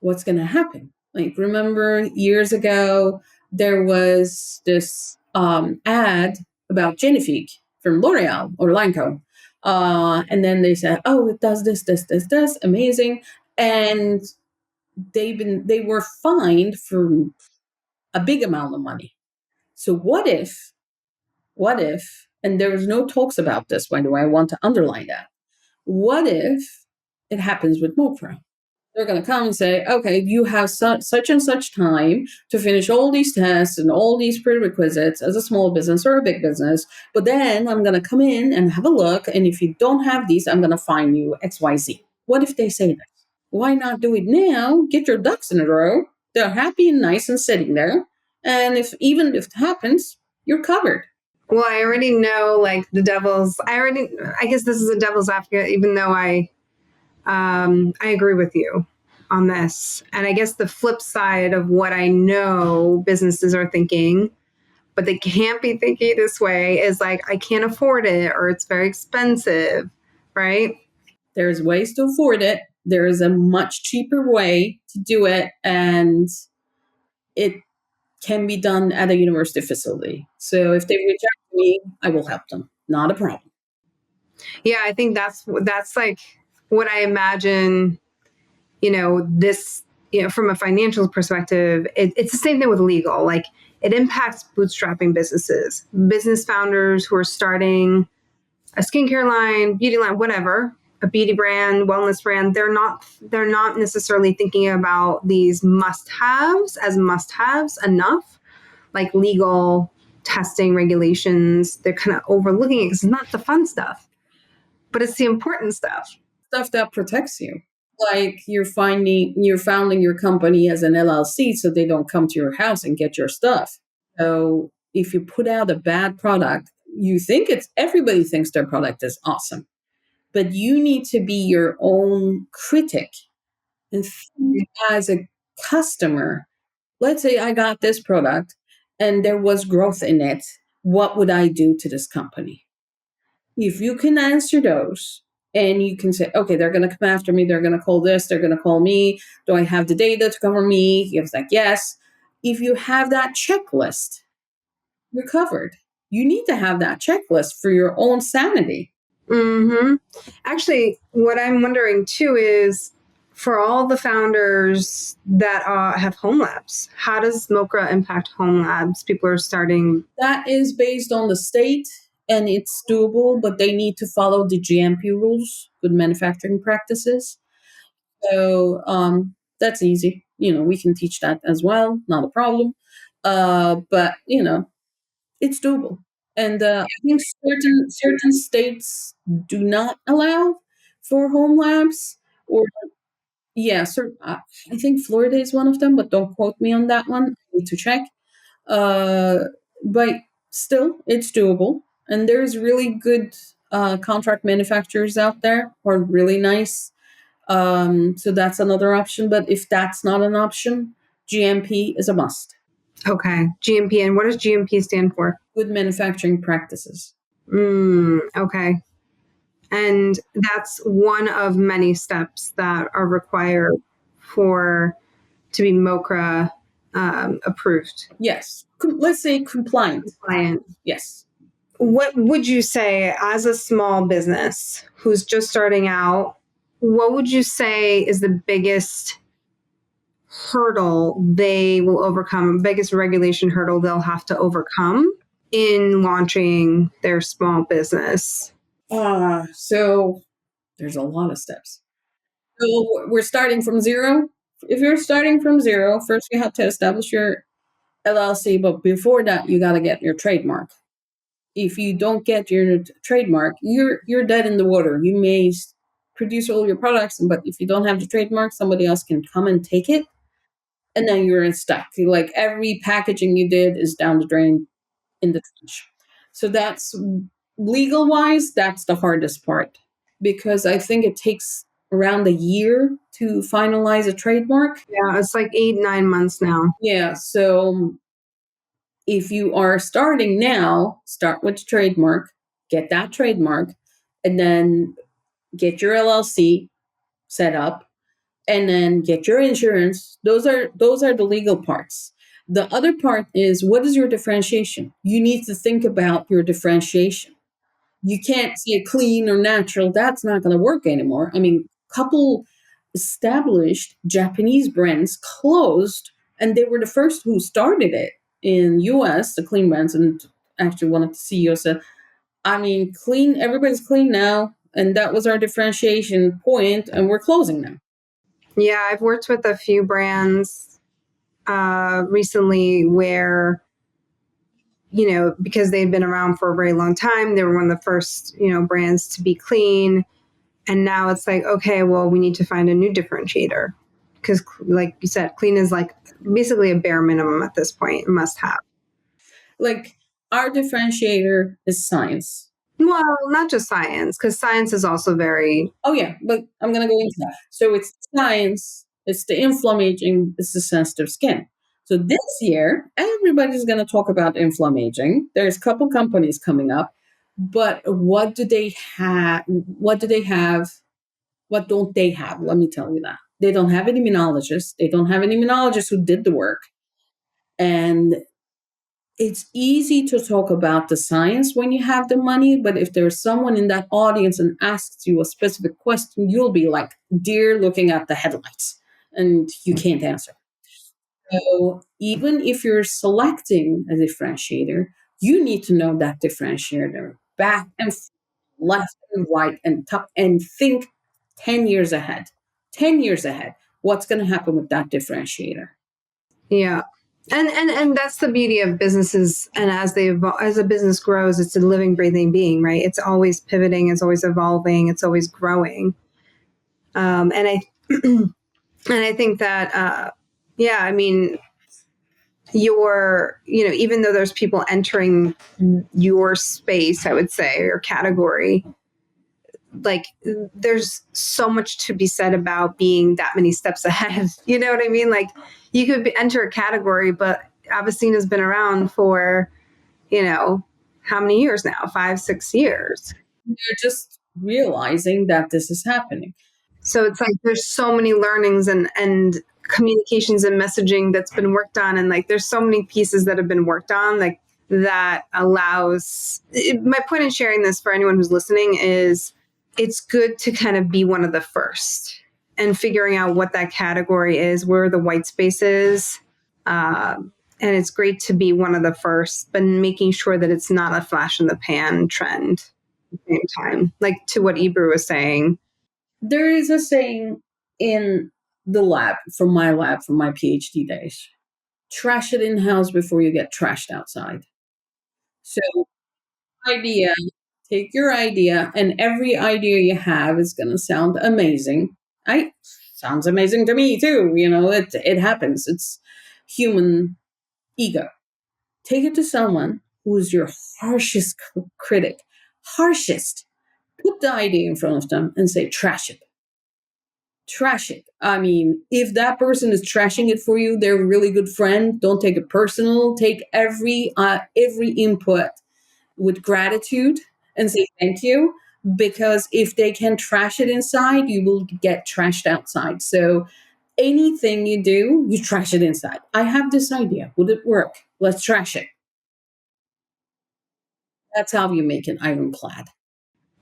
What's going to happen? Like, remember years ago, there was this ad about Genifique from L'Oreal or Lancome. And then they said, oh, it does this, this, this, this, amazing. And they were fined for a big amount of money. So what if, and there was no talks about this, by the way, I want to underline that. What if it happens with MoCRA? They're going to come and say, okay, you have such and such time to finish all these tests and all these prerequisites as a small business or a big business. But then I'm going to come in and have a look. And if you don't have these, I'm going to fine you XYZ. What if they say that? Why not do it now? Get your ducks in a row. They're happy and nice and sitting there. And even if it happens, you're covered. Well, I already know, like, I guess this is a devil's advocate, even though I agree with you on this. And I guess the flip side of what I know businesses are thinking, but they can't be thinking this way, is like, I can't afford it, or it's very expensive, right? There's ways to afford it. There is a much cheaper way to do it, and it can be done at a university facility. So if they reach out to me, I will help them. Not a problem. Yeah, I think that's like what I imagine, this, from a financial perspective, it's the same thing with legal. Like, it impacts bootstrapping businesses, business founders who are starting a skincare line, beauty line, whatever, a beauty brand, wellness brand. They're not necessarily thinking about these must-haves enough, like legal testing regulations. They're kind of overlooking it because it's not the fun stuff, but it's the important stuff. Stuff that protects you. Like you're founding your company as an LLC so they don't come to your house and get your stuff. So if you put out a bad product, everybody thinks their product is awesome. But you need to be your own critic and think as a customer. Let's say I got this product and there was growth in it. What would I do to this company? If you can answer those and you can say, okay, they're going to come after me. They're going to call this. They're going to call me. Do I have the data to cover me? He was like, yes. If you have that checklist, you're covered. You need to have that checklist for your own sanity. Mm-hmm. Actually, what I'm wondering too is, for all the founders that have home labs, how does MoCRA impact home labs? People are starting. That is based on the state, and it's doable, but they need to follow the GMP rules, good manufacturing practices. So that's easy. We can teach that as well, not a problem. But it's doable. And I think certain states do not allow for home labs, or yeah, I think Florida is one of them, but don't quote me on that one. I need to check. But still, it's doable. And there's really good contract manufacturers out there who are really nice. So that's another option. But if that's not an option, GMP is a must. Okay. GMP. And what does GMP stand for? Good manufacturing practices. Okay. And that's one of many steps that are required to be MoCRA approved. Yes. Let's say compliant. Yes. What would you say, as a small business who's just starting out, what would you say is the biggest hurdle they will overcome, biggest regulation hurdle they'll have to overcome in launching their small business? So there's a lot of steps. So we're starting from zero. if you're starting from zero, first you have to establish your LLC, but before that, you got to get your trademark. If you don't get your trademark, you're dead in the water. You may produce all your products, but if you don't have the trademark, somebody else can come and take it, and then you're stuck. Like every packaging you did is down the drain in the trash. So that's legal wise, that's the hardest part because I think it takes around a year to finalize a trademark. Yeah, it's like 8, 9 months now. Yeah, so if you are starting now, start with the trademark, get that trademark, and then get your LLC set up, and then get your insurance. Those are the legal parts. The other part is, what is your differentiation? You need to think about your differentiation. You can't say clean or natural. That's not going to work anymore. I mean, couple established Japanese brands closed, and they were the first who started it in US, the clean brands. And actually, one of the CEOs said, I mean, clean, everybody's clean now. And that was our differentiation point, and we're closing now. Yeah, I've worked with a few brands recently where, because they'd been around for a very long time, they were one of the first, brands to be clean. And now it's like, okay, well, we need to find a new differentiator. Because, like you said, clean is like basically a bare minimum at this point, must have. Like, our differentiator is science. Well, not just science, because science is also very. Oh, yeah, but I'm going to go into that. So it's science, it's the inflammaging, it's the sensitive skin. So this year, everybody's going to talk about inflammaging. There's a couple companies coming up, but what do they have? What do they have? What don't they have? Let me tell you that. They don't have an immunologist. They don't have an immunologist who did the work. And it's easy to talk about the science when you have the money, but if there's someone in that audience and asks you a specific question, you'll be like deer looking at the headlights and you can't answer. So even if you're selecting a differentiator, you need to know that differentiator back and forth, left and right and top, and think 10 years ahead. 10 years ahead. What's going to happen with that differentiator? Yeah. And that's the beauty of businesses. And as they evolve, as a business grows, it's a living, breathing being, right? It's always pivoting, it's always evolving, it's always growing. And I and I think that yeah, I mean, even though there's people entering your space, I would say, or category, like there's so much to be said about being that many steps ahead. You know what I mean? Like you could enter a category, but AveSeena has been around for, how many years now? 5, 6 years. They're just realizing that this is happening. So it's like there's so many learnings and communications and messaging that's been worked on, and like there's so many pieces that have been worked on, like that allows. My point in sharing this for anyone who's listening is it's good to kind of be one of the first and figuring out what that category is, where the white space is. And it's great to be one of the first, but making sure that it's not a flash in the pan trend at the same time. Like to what Ebru was saying. There is a saying in the lab, from my PhD days, trash it in-house before you get trashed outside. So idea, take your idea, and every idea you have is going to sound amazing. Sounds amazing to me too. It happens. It's human ego. Take it to someone who is your harshest critic. Harshest. Put the idea in front of them and say, trash it. Trash it. I mean, if that person is trashing it for you, they're a really good friend. Don't take it personal. Take every input with gratitude and say thank you, because if they can trash it inside, you will get trashed outside. So anything you do, you trash it inside. I have this idea. Would it work? Let's trash it. That's how you make an ironclad.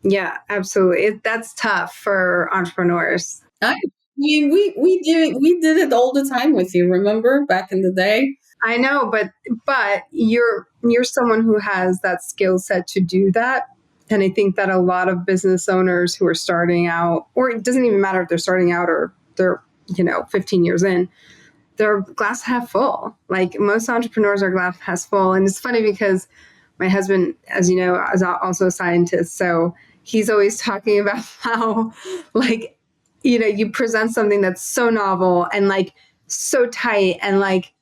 Yeah, absolutely. That's tough for entrepreneurs. I mean, we did it all the time with you. Remember back in the day? I know, but you're someone who has that skill set to do that. And I think that a lot of business owners who are starting out, or it doesn't even matter if they're starting out or they're 15 years in, they're glass half full. Like most entrepreneurs are glass half full. And it's funny because my husband, as you know, is also a scientist. So he's always talking about how, like, you present something that's so novel and like so tight and like,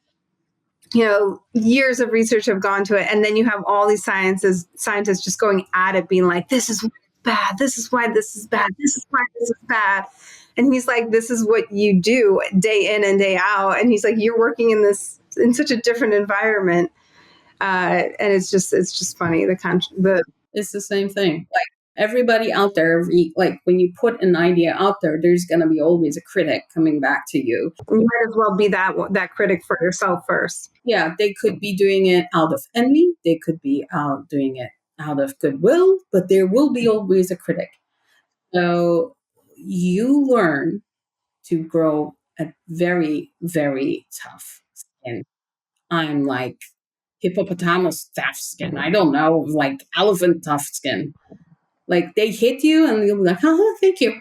years of research have gone to it. And then you have all these scientists just going at it, being like, this is bad. This is why this is bad. This is why this is bad. And he's like, this is what you do day in and day out. And he's like, you're working in such a different environment. And it's just funny. It's the same thing. Like everybody out there, like when you put an idea out there, there's going to be always a critic coming back to you. You might as well be that critic for yourself first. Yeah, they could be doing it out of envy. They could be doing it out of goodwill, but there will be always a critic. So you learn to grow a very, very tough skin. I'm like hippopotamus tough skin. I don't know, like elephant tough skin. Like they hit you and you'll be like, oh, thank you.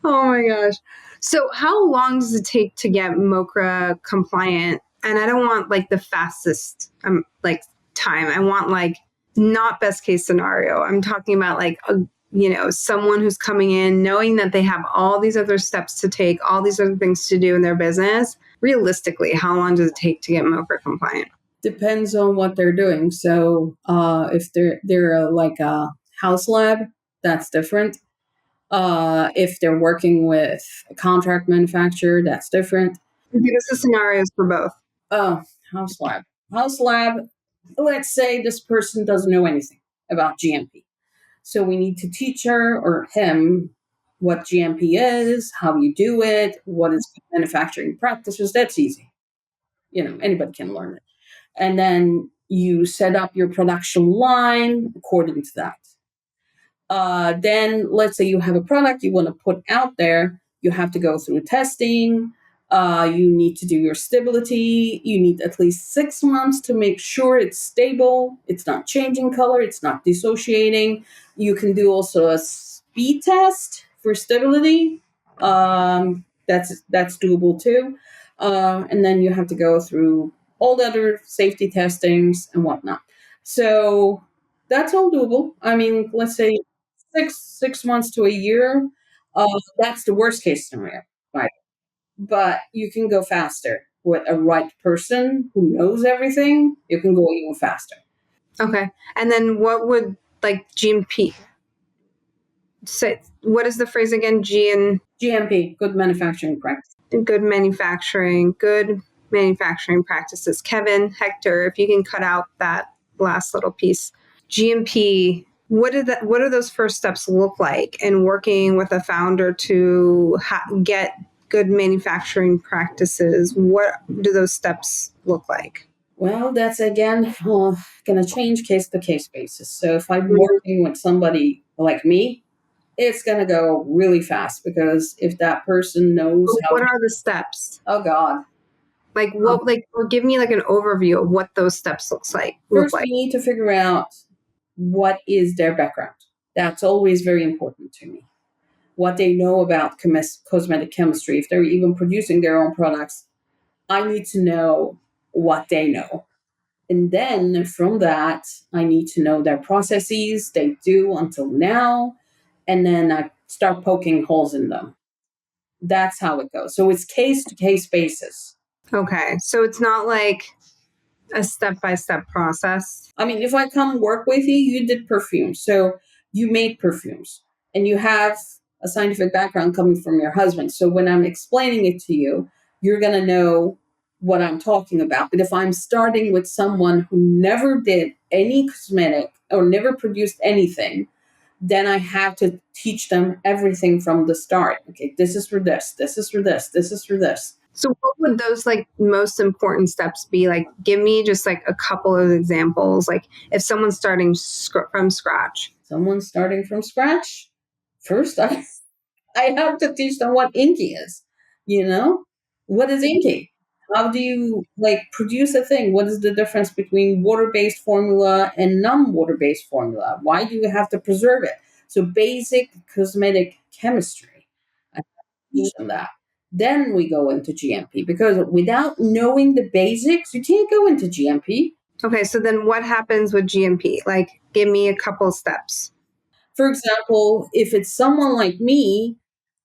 Oh my gosh. So how long does it take to get MoCRA compliant? And I don't want like the fastest like time. I want like not best case scenario. I'm talking about like someone who's coming in knowing that they have all these other steps to take, all these other things to do in their business. Realistically, how long does it take to get MoCRA compliant? Depends on what they're doing. So if they're like a house lab, that's different. If they're working with a contract manufacturer, that's different. Because the scenarios for both. Oh, house lab. House lab, let's say this person doesn't know anything about GMP. So we need to teach her or him what GMP is, how you do it, what is manufacturing practices. That's easy. Anybody can learn it. And then you set up your production line according to that. Then let's say you have a product you want to put out there, you have to go through testing. You need to do your stability. You need at least 6 months to make sure it's stable. It's not changing color. It's not dissociating. You can do also a speed test for stability. That's doable too. And then you have to go through all the other safety testings and whatnot. So that's all doable. I mean, let's say six months to a year. That's the worst case scenario, right? But you can go faster with a right person who knows everything. You can go even faster. Okay, and then what would like GMP say? What is the phrase again? GMP, good manufacturing practice. Good manufacturing practices. Kevin, Hector, if you can cut out that last little piece. GMP. What do those first steps look like in working with a founder to get good manufacturing practices? What do those steps look like? Well, that's again going to change case to case basis. So if I'm working with somebody like me, it's going to go really fast because if that person knows what are the steps? Oh God. Like what, or give me like an overview of what those steps looks like. First, we need to figure out what is their background. That's always very important to me. What they know about cosmetic chemistry, if they're even producing their own products, I need to know what they know. And then from that, I need to know their processes they do until now. And then I start poking holes in them. That's how it goes. So it's case to case basis. Okay. So it's not like a step-by-step process. I mean, if I come work with you, you did perfumes. So you made perfumes and you have a scientific background coming from your husband. So when I'm explaining it to you, you're going to know what I'm talking about. But if I'm starting with someone who never did any cosmetic or never produced anything, then I have to teach them everything from the start. Okay, this is for this, this is for this, this is for this. So what would those like most important steps be? Like, give me just like a couple of examples. Like if someone's starting from scratch. Someone's starting from scratch. First, I have to teach them what inky is. What is inky? How do you produce a thing? What is the difference between water-based formula and non-water-based formula? Why do you have to preserve it? So basic cosmetic chemistry. teach them that. Then we go into GMP, because without knowing the basics, you can't go into GMP. Okay, so then what happens with GMP? Like, give me a couple steps. For example, if it's someone like me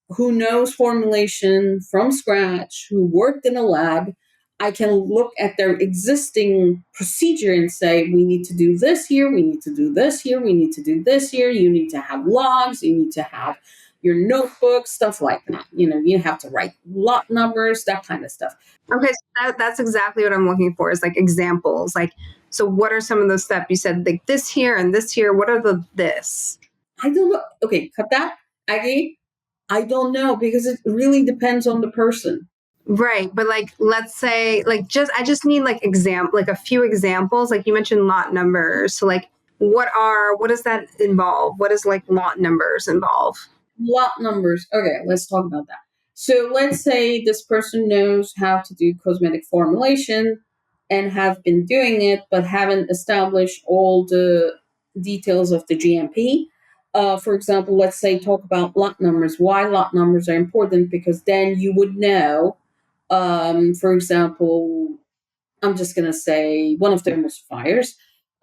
who knows formulation from scratch, who worked in a lab, I can look at their existing procedure and say, we need to do this here, we need to do this here, we need to do this here, you need to have logs, you need to have your notebook, stuff like that. You have to write lot numbers, that kind of stuff. Okay, so that's exactly what I'm looking for, is like examples. Like, so what are some of those steps? You said like this here and this here. What are this? I don't know. Okay, cut that, Aggie. I don't know, because it really depends on the person. Right, but like, let's say, like, I just need like a few examples. Like you mentioned lot numbers. So like, what does that involve? What does like lot numbers involve? Lot numbers. Okay, let's talk about that. So let's say this person knows how to do cosmetic formulation and have been doing it, but haven't established all the details of the GMP. For example, let's say talk about lot numbers. Why lot numbers are important? Because then you would know, for example, I'm just going to say one of the emulsifiers.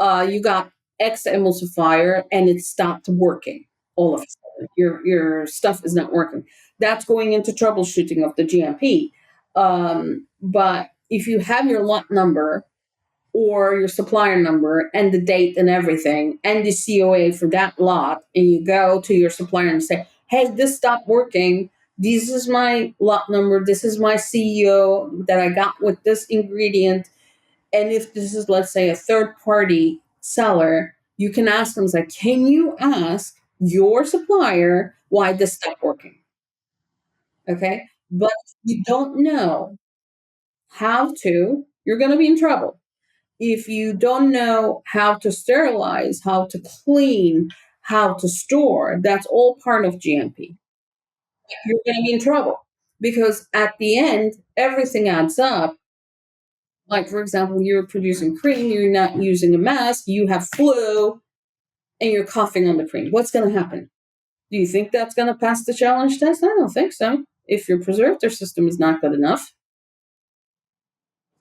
You got X emulsifier and it stopped working all of a sudden. Your stuff is not working. That's going into troubleshooting of the GMP. But if you have your lot number or your supplier number and the date and everything and the COA for that lot, and you go to your supplier and say, hey, this stopped working. This is my lot number. This is my CEO that I got with this ingredient. And if this is, let's say, a third party seller, you can ask them, like, can you ask your supplier why this stopped working? Okay. But if you don't know how to, you're going to be in trouble. If you don't know how to sterilize, how to clean, how to store, that's all part of GMP. You're going to be in trouble, because at the end, everything adds up. Like, for example, you're producing cream, you're not using a mask, you have flu, and you're coughing on the cream. What's going to happen? Do you think that's going to pass the challenge test? I don't think so. If your preservative system is not good enough.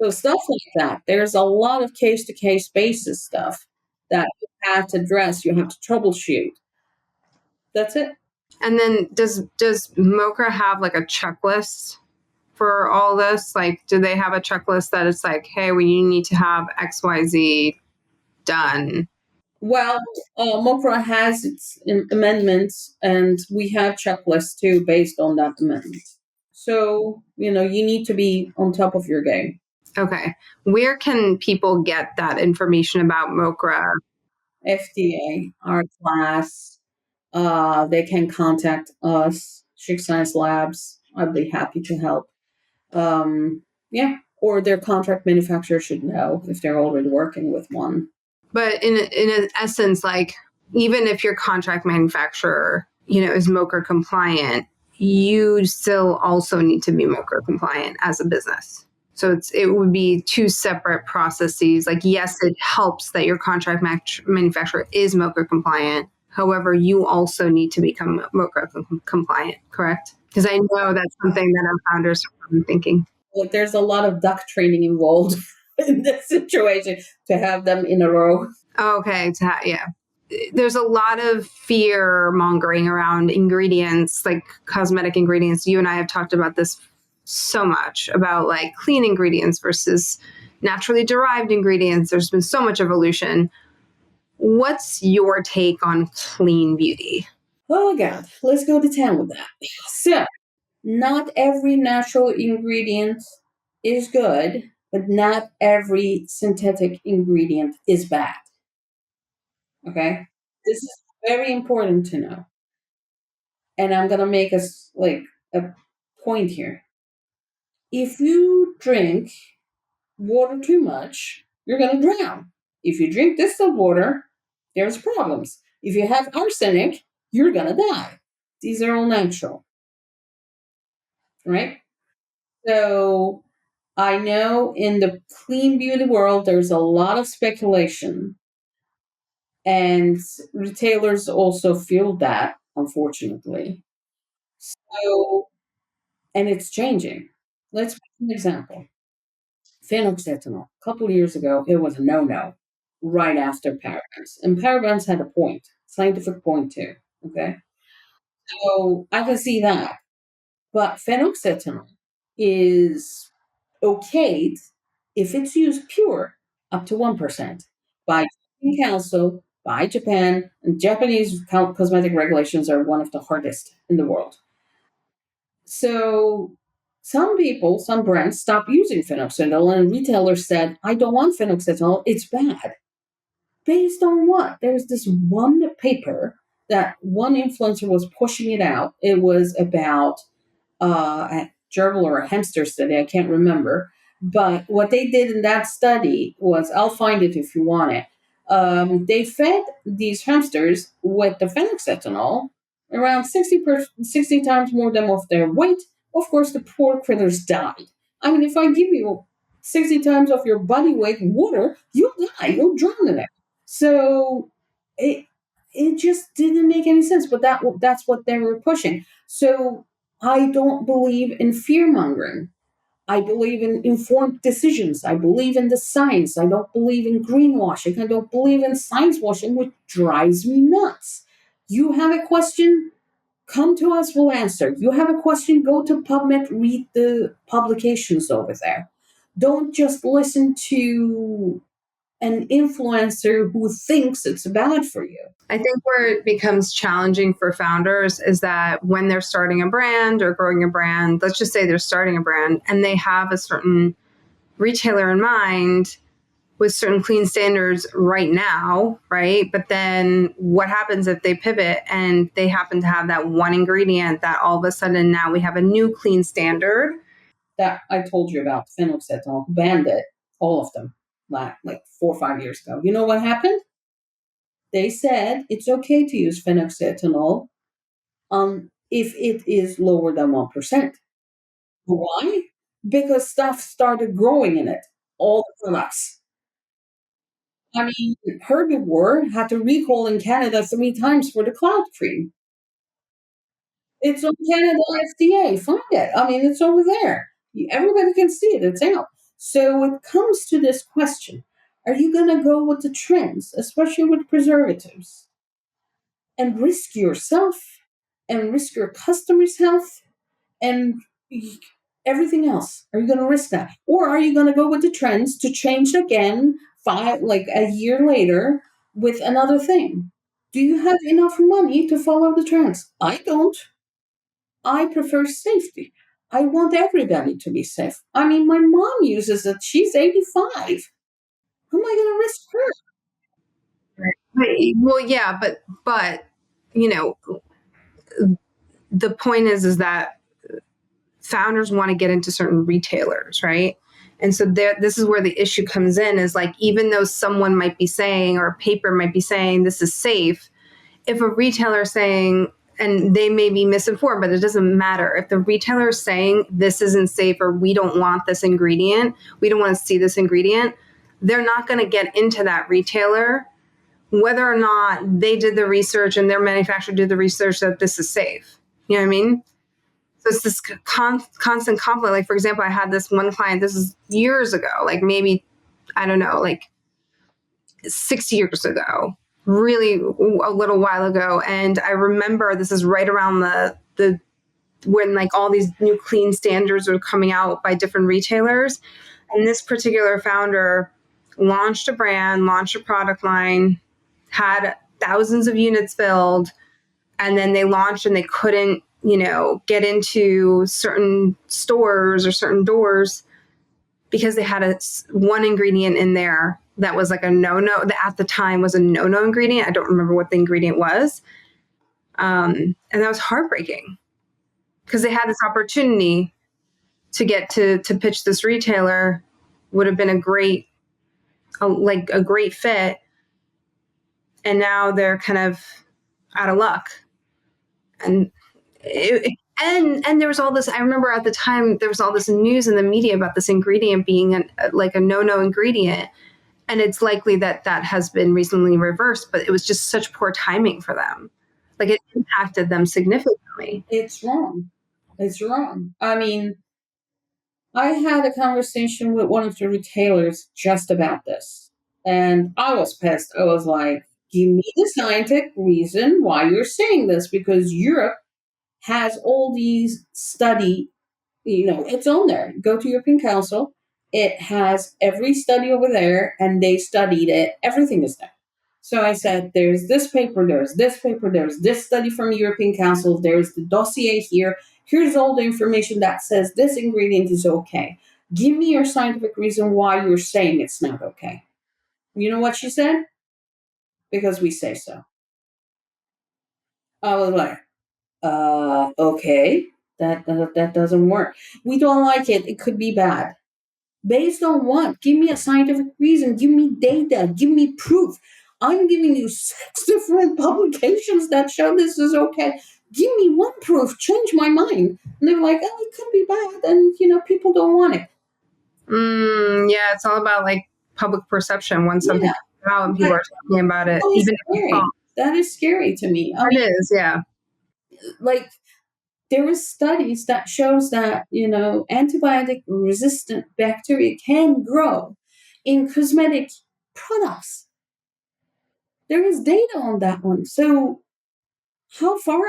So stuff like that. There's a lot of case-to-case basis stuff that you have to address, you have to troubleshoot. That's it. And then does MoCRA have like a checklist for all this? Like, do they have a checklist that it's like, hey, well, you need to have XYZ done? Well, MoCRA has its amendments, and we have checklists too based on that amendment. So, you need to be on top of your game. Okay. Where can people get that information about MoCRA? FDA, our class, they can contact us, Chic Science Labs. I'd be happy to help. Yeah, or their contract manufacturer should know if they're already working with one. But in essence, like, even if your contract manufacturer, is MoCRA compliant, you still also need to be MoCRA compliant as a business. So it would be two separate processes. Like, yes, it helps that your contract manufacturer is MoCRA compliant. However, you also need to become MoCRA compliant, correct? Because I know that's something that our founders are thinking. Like, there's a lot of duck training involved in this situation to have them in a row. Okay, yeah. There's a lot of fear-mongering around ingredients, like cosmetic ingredients. You and I have talked about this so much, about like clean ingredients versus naturally derived ingredients. There's been so much evolution. What's your take on clean beauty? Oh, God. Let's go to town with that. So, not every natural ingredient is good, but not every synthetic ingredient is bad. Okay? This is very important to know. And I'm going to make us like a point here. If you drink water too much, you're going to drown. If you drink distilled water, there's problems. If you have arsenic, you're going to die. These are all natural, right? So I know in the clean beauty world, there's a lot of speculation, and retailers also feel that, unfortunately. So and it's changing. Let's make an example. Phenoxyethanol. A couple of years ago, it was a no-no right after parabens. And parabens had a point, scientific point too. Okay. So I can see that. But phenoxyethanol is okayed if it's used pure up to 1% by Japan Council, by Japan, and Japanese cosmetic regulations are one of the hardest in the world. So some people, some brands stopped using phenoxyethanol, and retailers said, I don't want phenoxyethanol, it's bad. Based on what? There was this one paper that one influencer was pushing it out. It was about a gerbil or a hamster study, I can't remember. But what they did in that study was, I'll find it if you want it. They fed these hamsters with the phenoxyethanol around 60 times more than of their weight. Of course, the poor critters died. I mean, if I give you 60 times of your body weight water, you'll die, you'll drown in it. So it it just didn't make any sense. But that's what they were pushing. So I don't believe in fear mongering. I believe in informed decisions. I believe in the science. I don't believe in greenwashing. I don't believe in science washing, which drives me nuts. You have a question, come to us, we'll answer. You have a question, go to PubMed, read the publications over there. Don't just listen to an influencer who thinks it's bad for you. I think where it becomes challenging for founders is that when they're starting a brand or growing a brand, let's just say they're starting a brand and they have a certain retailer in mind with certain clean standards right now, right? But then what happens if they pivot and they happen to have that one ingredient that all of a sudden now we have a new clean standard? That I told you about, phenoxyethanol, banned it, all of them, like 4 or 5 years ago. You know what happened? They said it's okay to use phenoxyethanol if it is lower than 1%. Why? Because stuff started growing in it, all the products. I mean, Herbivore had to recall in Canada 3 times for the cloud cream. It's on Canada FDA. Find it. I mean, it's over there. Everybody can see it. It's out. So it comes to this question: are you going to go with the trends, especially with preservatives, and risk yourself, and risk your customers' health, and everything else? Are you going to risk that, or are you going to go with the trends to change again like a year later with another thing? Do you have enough money to follow the trends? I don't. I prefer safety. I want everybody to be safe. I mean, my mom uses it. She's 85. How am I going to risk her? Right. Well, yeah, but you know, the point is that founders want to get into certain retailers, right? And so this is where the issue comes in, is like, even though someone might be saying, or a paper might be saying this is safe, if a retailer is saying, and they may be misinformed, but it doesn't matter. If the retailer is saying this isn't safe, or we don't want this ingredient, we don't want to see this ingredient, they're not going to get into that retailer, whether or not they did the research and their manufacturer did the research that this is safe. You know what I mean? So it's this constant conflict. Like, for example, I had this one client, this is years ago, like maybe, I don't know, like 6 years ago, really a little while ago. And I remember this is right around the when like all these new clean standards were coming out by different retailers. And this particular founder launched a brand, launched a product line, had thousands of units filled, and then they launched and they couldn't, get into certain stores or certain doors because they had one ingredient in there that was like a no-no, that at the time was a no-no ingredient. I don't remember what the ingredient was. And that was heartbreaking because they had this opportunity to get to pitch this retailer, would have been a great fit. And now they're kind of out of luck. And and there was all this, I remember at the time, there was all this news in the media about this ingredient being a no-no ingredient. And it's likely that has been recently reversed, but it was just such poor timing for them. Like, it impacted them significantly. It's wrong. It's wrong. I mean, I had a conversation with one of the retailers just about this, and I was pissed. I was like, give me the scientific reason why you're saying this, because Europe has all these study, it's on there. Go to European Council. It has every study over there, and they studied it. Everything is there. So I said, there's this paper, there's this paper, there's this study from European Council, there's the dossier here. Here's all the information that says this ingredient is okay. Give me your scientific reason why you're saying it's not okay. You know what she said? Because we say so. I was like, okay, that doesn't work. We don't like it. It could be bad. Based on what? Give me a scientific reason. Give me data. Give me proof. I'm giving you 6 different publications that show this is okay. Give me one proof. Change my mind. And they're like, oh, it could be bad, and people don't want it. Yeah, it's all about like public perception. When something comes out and people are talking about it, Oh, even if scary. it's false. That is scary to me. It is, yeah. Like, there is studies that shows that antibiotic resistant bacteria can grow in cosmetic products. There is data on that one. So how far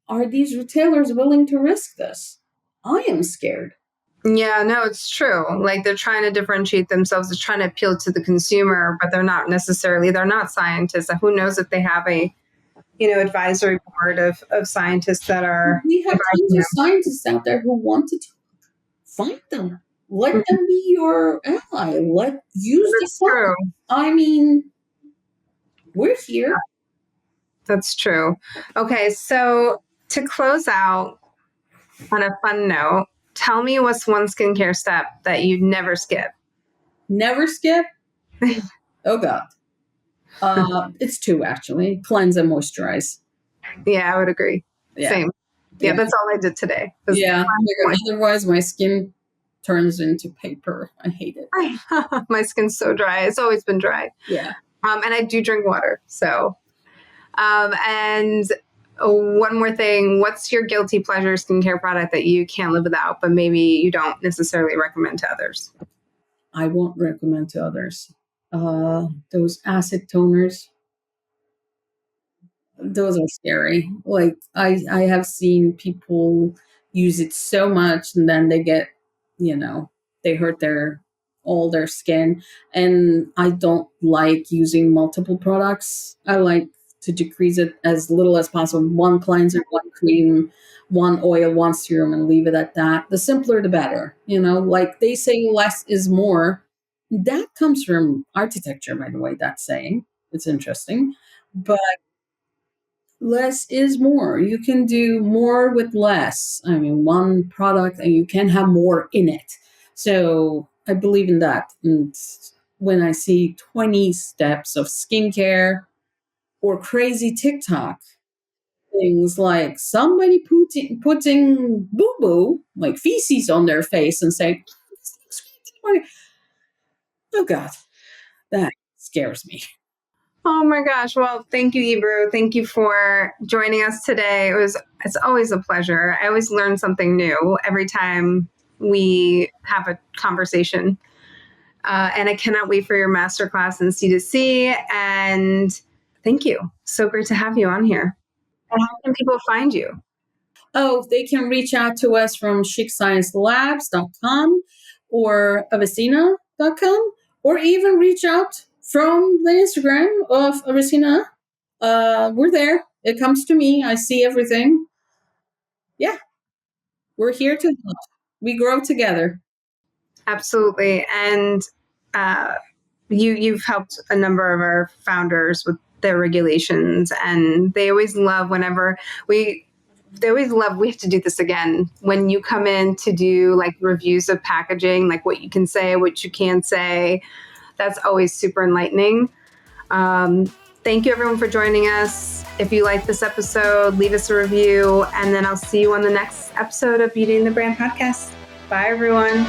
are these retailers willing to risk this? I am scared. Yeah, no, it's true. Like, they're trying to differentiate themselves. They're trying to appeal to the consumer, but they're not scientists. Who knows if they have a advisory board of scientists that are. We have tons of scientists out there who want to find them. Let them be your ally. Use the science. I mean, we're here. That's true. Okay, so to close out on a fun note, tell me what's one skincare step that you never skip. Never skip? Oh, God. It's 2, actually. Cleanse and moisturize. Yeah, I would agree. Yeah. Same. Yeah, that's all I did today. Yeah. Otherwise, my skin turns into paper. I hate it. My skin's so dry. It's always been dry. Yeah. And I do drink water. So, and one more thing, what's your guilty pleasure skincare product that you can't live without, but maybe you don't necessarily recommend to others? I won't recommend to others. Those acid toners, those are scary. Like, I have seen people use it so much, and then they get, they hurt all their skin. And I don't like using multiple products. I like to decrease it as little as possible. One cleanser, one cream, one oil, one serum, and leave it at that. The simpler, the better. Like they say, less is more. That comes from architecture, by the way, that saying. It's interesting. But less is more. You can do more with less. I mean, one product, and you can have more in it. So I believe in that. And when I see 20 steps of skincare or crazy TikTok things like somebody putting boo-boo, like feces, on their face and saying, "Oh, this looks great." Oh, God, that scares me. Oh my gosh. Well, thank you, Ebru. Thank you for joining us today. It's always a pleasure. I always learn something new every time we have a conversation. And I cannot wait for your masterclass in C2C. And thank you. So great to have you on here. And how can people find you? Oh, they can reach out to us from chicsciencelabs.com or AveSeena.com, or even reach out from the Instagram of AveSeena. We're there. It comes to me. I see everything. Yeah. We're here to help. We grow together. Absolutely. And you've helped a number of our founders with their regulations, and they always love we have to do this again. When you come in to do like reviews of packaging, like what you can say, what you can't say, that's always super enlightening. Thank you everyone for joining us. If you like this episode, leave us a review, and then I'll see you on the next episode of Beauty and the Brand podcast. Bye everyone.